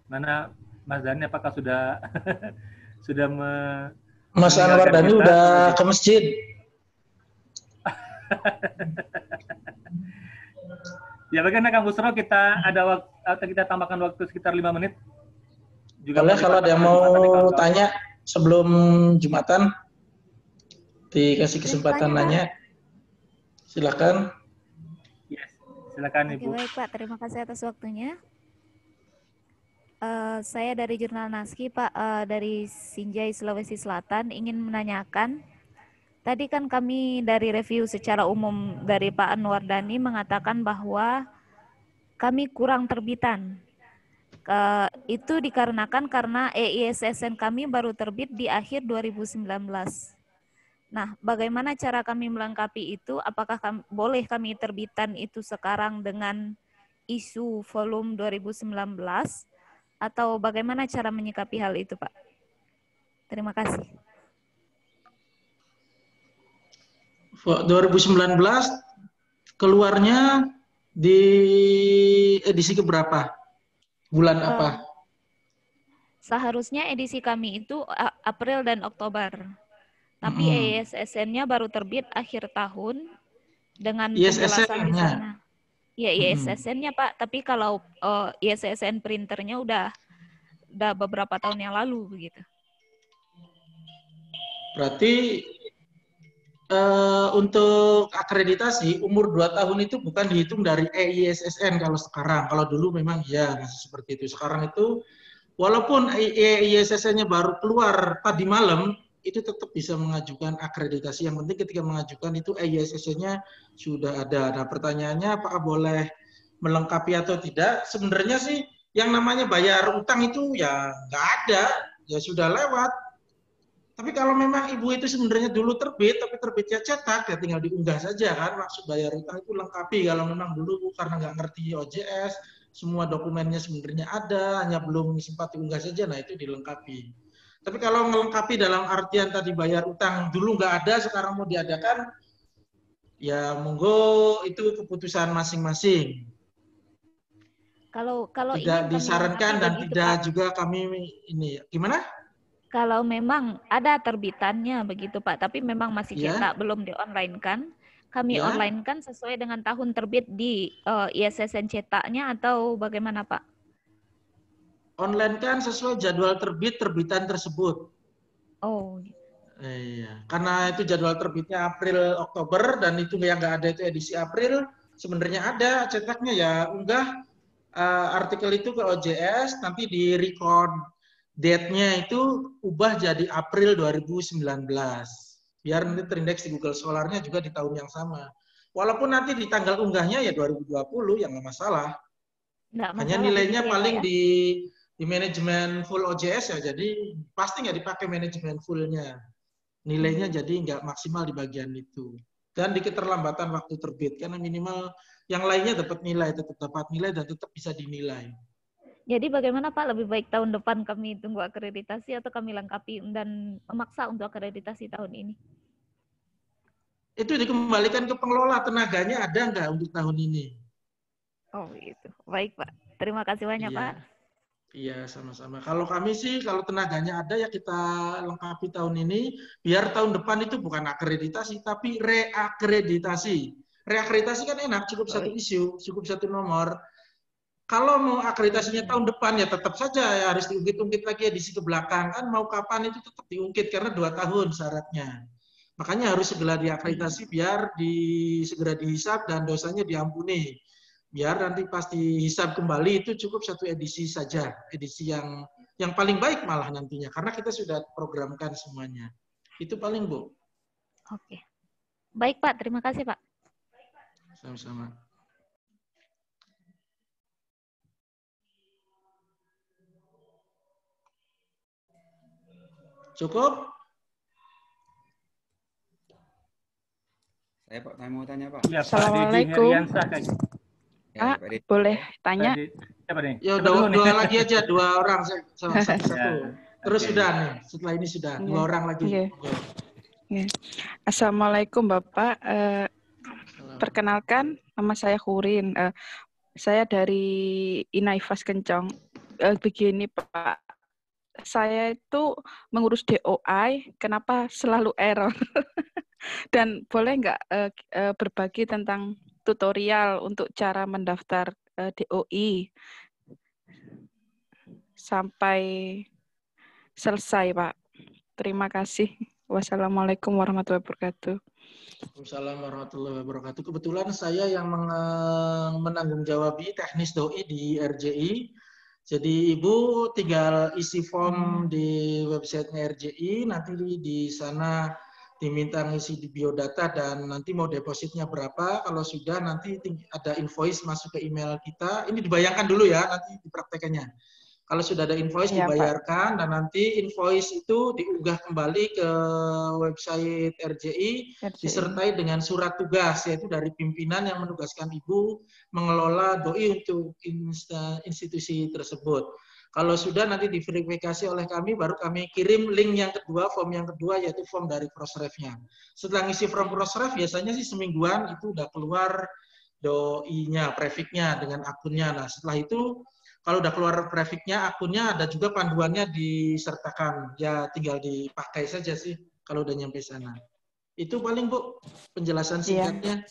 Mana Mas Dhani, apakah sudah sudah Mas Anwar Dhani udah ke masjid. Ya, bagaimana Kang Busro, kita ada waktu, kita tambahkan waktu sekitar 5 menit. Juga boleh kalau ada yang mau tanya sebelum Jumatan, dikasih kesempatan nanya. Silakan. Yes, silakan Ibu. Oke, baik Pak, terima kasih atas waktunya. Saya dari Jurnal Naski, Pak, dari Sinjai, Sulawesi Selatan, ingin menanyakan, tadi kan kami dari review secara umum dari Pak Anwar Dhani mengatakan bahwa kami kurang terbitan. Itu dikarenakan karena EISSN kami baru terbit di akhir 2019. Nah, bagaimana cara kami melengkapi itu? Apakah boleh kami terbitan itu sekarang dengan isu volume 2019? Atau bagaimana cara menyikapi hal itu, Pak? Terima kasih. 2019 keluarnya di edisi keberapa? Bulan apa? Seharusnya edisi kami itu April dan Oktober. Tapi EISSN-nya baru terbit akhir tahun dengan penjelasan di sana. Ya, ISSN-nya Pak, tapi kalau ISSN printernya udah beberapa tahun yang lalu begitu. Berarti untuk akreditasi umur 2 tahun itu bukan dihitung dari EISSN kalau sekarang. Kalau dulu memang ya masih seperti itu. Sekarang itu walaupun EISSN-nya baru keluar tadi malam, itu tetap bisa mengajukan akreditasi. Yang penting ketika mengajukan itu EISSN-nya sudah ada. Nah, pertanyaannya apakah boleh melengkapi atau tidak? Sebenarnya sih yang namanya bayar utang itu ya nggak ada, ya sudah lewat. Tapi kalau memang ibu itu sebenarnya dulu terbit, tapi terbitnya cetak, ya tinggal diunggah saja kan. Maksud bayar utang itu lengkapi. Kalau memang dulu karena nggak ngerti OJS, semua dokumennya sebenarnya ada, hanya belum sempat diunggah saja, nah itu dilengkapi. Tapi kalau melengkapi dalam artian tadi bayar utang dulu nggak ada, sekarang mau diadakan, ya monggo itu keputusan masing-masing. Kalau tidak disarankan dan begitu, tidak Pak, juga kami ini gimana? Kalau memang ada terbitannya begitu Pak, tapi memang masih cetak, belum di-online kan? Kami online kan sesuai dengan tahun terbit di ISSN cetaknya atau bagaimana Pak? Online kan sesuai jadwal terbitan tersebut. Oh. Iya, karena itu jadwal terbitnya April Oktober dan itu yang nggak ada itu edisi April, sebenarnya ada cetaknya ya unggah artikel itu ke OJS, nanti di record date-nya itu ubah jadi April 2019. Biar nanti terindeks di Google Scholar-nya juga di tahun yang sama. Walaupun nanti di tanggal unggahnya ya 2020, yang nggak masalah. Hanya nilainya paling di manajemen full OJS ya, jadi pasti nggak dipakai manajemen full-nya. Nilainya jadi nggak maksimal di bagian itu. Dan di keterlambatan waktu terbit, karena minimal yang lainnya dapat nilai, tetap dapat nilai dan tetap bisa dinilai. Jadi bagaimana Pak, lebih baik tahun depan kami tunggu akreditasi atau kami lengkapi dan memaksa untuk akreditasi tahun ini? Itu dikembalikan ke pengelola, tenaganya ada nggak untuk tahun ini? Oh itu, baik Pak. Terima kasih banyak Pak. Iya, sama-sama. Kalau kami sih, kalau tenaganya ada ya kita lengkapi tahun ini, biar tahun depan itu bukan akreditasi, tapi reakreditasi. Reakreditasi kan enak, cukup satu isu, cukup satu nomor. Kalau mau akreditasinya tahun depan ya tetap saja ya harus diungkit-ungkit lagi edisi ke belakang. Kan mau kapan itu tetap diungkit, karena 2 tahun syaratnya. Makanya harus segera diakreditasi biar segera dihisab dan dosanya diampuni. Biar nanti pas dihisab kembali itu cukup 1 edisi saja, edisi yang paling baik malah nantinya, karena kita sudah programkan semuanya. Itu paling, Bu. Oke. Baik Pak, terima kasih Pak. Sama-sama. Cukup? Saya Pak, mau tanya Pak. Ya, Assalamualaikum. Pak, boleh tanya? Siapa nih? Ya, dua lagi aja, 2 orang satu. Terus sudah nih, setelah ini sudah 2 orang lagi. Assalamualaikum Bapak. Perkenalkan, nama saya Hurin. Saya dari Inaifas Kencong. Begini Pak, saya itu mengurus DOI, kenapa selalu error? Dan boleh nggak berbagi tentang tutorial untuk cara mendaftar DOI sampai selesai, Pak. Terima kasih. Wassalamualaikum warahmatullahi wabarakatuh. Waalaikumsalam warahmatullahi wabarakatuh. Kebetulan saya yang menanggung-jawabi teknis DOI di RJI. Jadi Ibu tinggal isi form di websitenya RJI, nanti di sana diminta ngisi di biodata dan nanti mau depositnya berapa. Kalau sudah nanti ada invoice masuk ke email kita. Ini dibayangkan dulu ya, nanti dipraktekannya. Kalau sudah ada invoice dibayarkan, dan nanti invoice itu diunggah kembali ke website RJI, disertai dengan surat tugas, yaitu dari pimpinan yang menugaskan Ibu mengelola DOI untuk institusi tersebut. Kalau sudah nanti diverifikasi oleh kami, baru kami kirim link yang kedua, form yang kedua, yaitu form dari Crossref-nya. Setelah ngisi form Crossref, biasanya sih semingguan itu udah keluar DOI-nya, prefix-nya dengan akunnya. Nah, setelah itu, kalau udah keluar prefix-nya, akunnya, ada juga panduannya disertakan. Ya tinggal dipakai saja sih kalau udah nyampe sana. Itu paling, Bu, penjelasan singkatnya.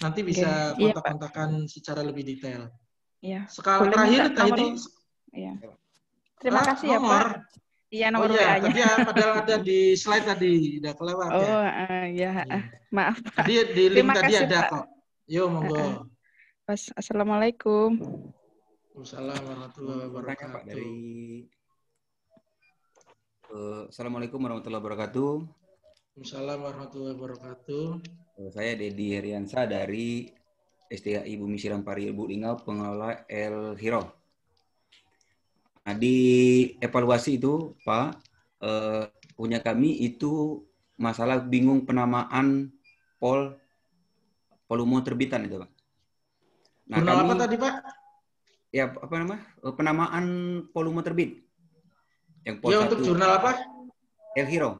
Nanti bisa kontak-kontakan secara lebih detail. Iya. Sekarang terakhir tadi. Iya. Terima kasih ya, Pak. Iya, nomor WA-nya. Tadi padahal ada di slide tadi, udah kelewat ya. Oh, iya. Maaf, Pak. Tadi di link tadi ada kok. Yo, monggo. Assalamualaikum. Waalaikumsalam warahmatullahi wabarakatuh. Pak, dari Assalamualaikum warahmatullahi wabarakatuh. Waalaikumsalam warahmatullahi wabarakatuh. Saya Dedi Heriansa dari STHI Bumi Siram Pari Ibu Lingau, pengelola El Hiro. Nah, di evaluasi itu, Pak, punya kami itu masalah bingung penamaan volume terbitan itu, Pak. Nah, kami, apa tadi, Pak? Ya, apa nama? Penamaan volume terbit. Yang ya, untuk jurnal apa? El Hiro.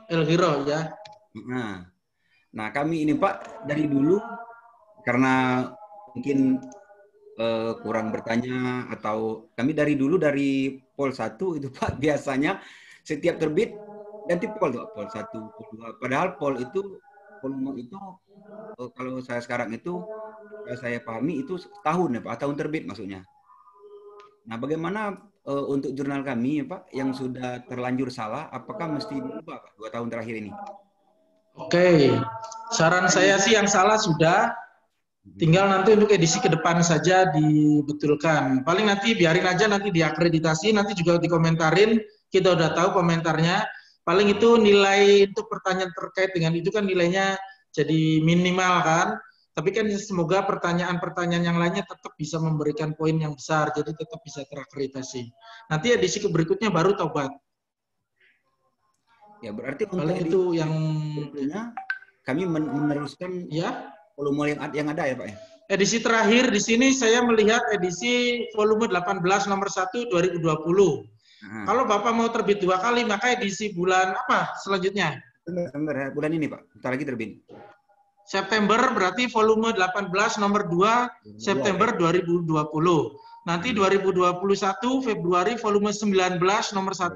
El Hiro, ya. Nah, kami ini, Pak, dari dulu karena mungkin kurang bertanya, atau kami dari dulu dari pol 1 itu Pak, biasanya setiap terbit ganti pol tuh, pol 1, pol 2. Padahal pol itu, volume itu kalau saya sekarang itu saya pahami itu tahun ya Pak, tahun terbit maksudnya. Nah, bagaimana untuk jurnal kami ya Pak yang sudah terlanjur salah, apakah mesti diubah Pak 2 tahun terakhir ini? Oke, saran saya sih yang salah sudah. Tinggal nanti untuk edisi ke depan saja dibetulkan. Paling nanti biarin aja, nanti diakreditasi, nanti juga dikomentarin, kita udah tahu komentarnya. Paling itu nilai untuk pertanyaan terkait dengan itu kan nilainya jadi minimal kan. Tapi kan semoga pertanyaan-pertanyaan yang lainnya tetap bisa memberikan poin yang besar, jadi tetap bisa terakreditasi. Nanti edisi berikutnya baru tobat. Ya berarti paling itu yang kami meneruskan ya volume yang ada ya Pak ya? Edisi terakhir di sini saya melihat edisi volume 18 nomor 1 2020. Kalau Bapak mau terbit 2 kali, maka edisi bulan apa selanjutnya? September, bulan ini Pak, bentar lagi terbit. September berarti volume 18 nomor 2 September 2020. Nanti 2021 Februari volume 19 nomor 1,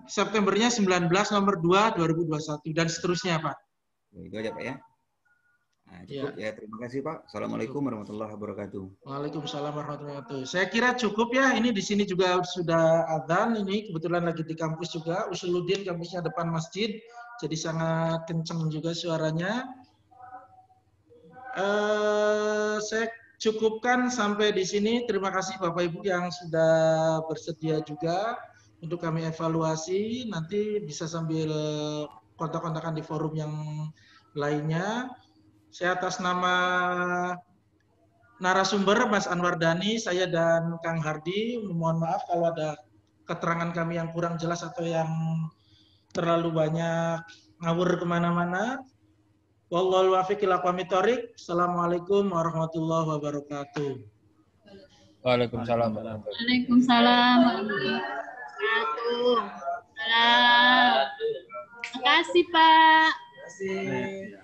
Septembernya 19 nomor 2 2021 dan seterusnya Pak. Itu aja Pak ya. Nah, cukup ya. Terima kasih Pak. Assalamualaikum warahmatullahi wabarakatuh. Waalaikumsalam warahmatullahi wabarakatuh. Saya kira cukup ya. Ini di sini juga sudah adzan. Ini kebetulan lagi di kampus juga. Usuluddin kampusnya depan masjid. Jadi sangat kencang juga suaranya. Saya cukupkan sampai di sini. Terima kasih Bapak Ibu yang sudah bersedia juga untuk kami evaluasi. Nanti bisa sambil kontak-kontakan di forum yang lainnya. Saya atas nama narasumber Mas Anwar Dhani, saya dan Kang Hardi, mohon maaf kalau ada keterangan kami yang kurang jelas atau yang terlalu banyak ngawur kemana-mana. Wallahul muwaffiq ila aqwamit thoriq. Assalamualaikum warahmatullahi wabarakatuh. Waalaikumsalam. Waalaikumsalam warahmatullahi wabarakatuh. Terima kasih Pak. Terima kasih.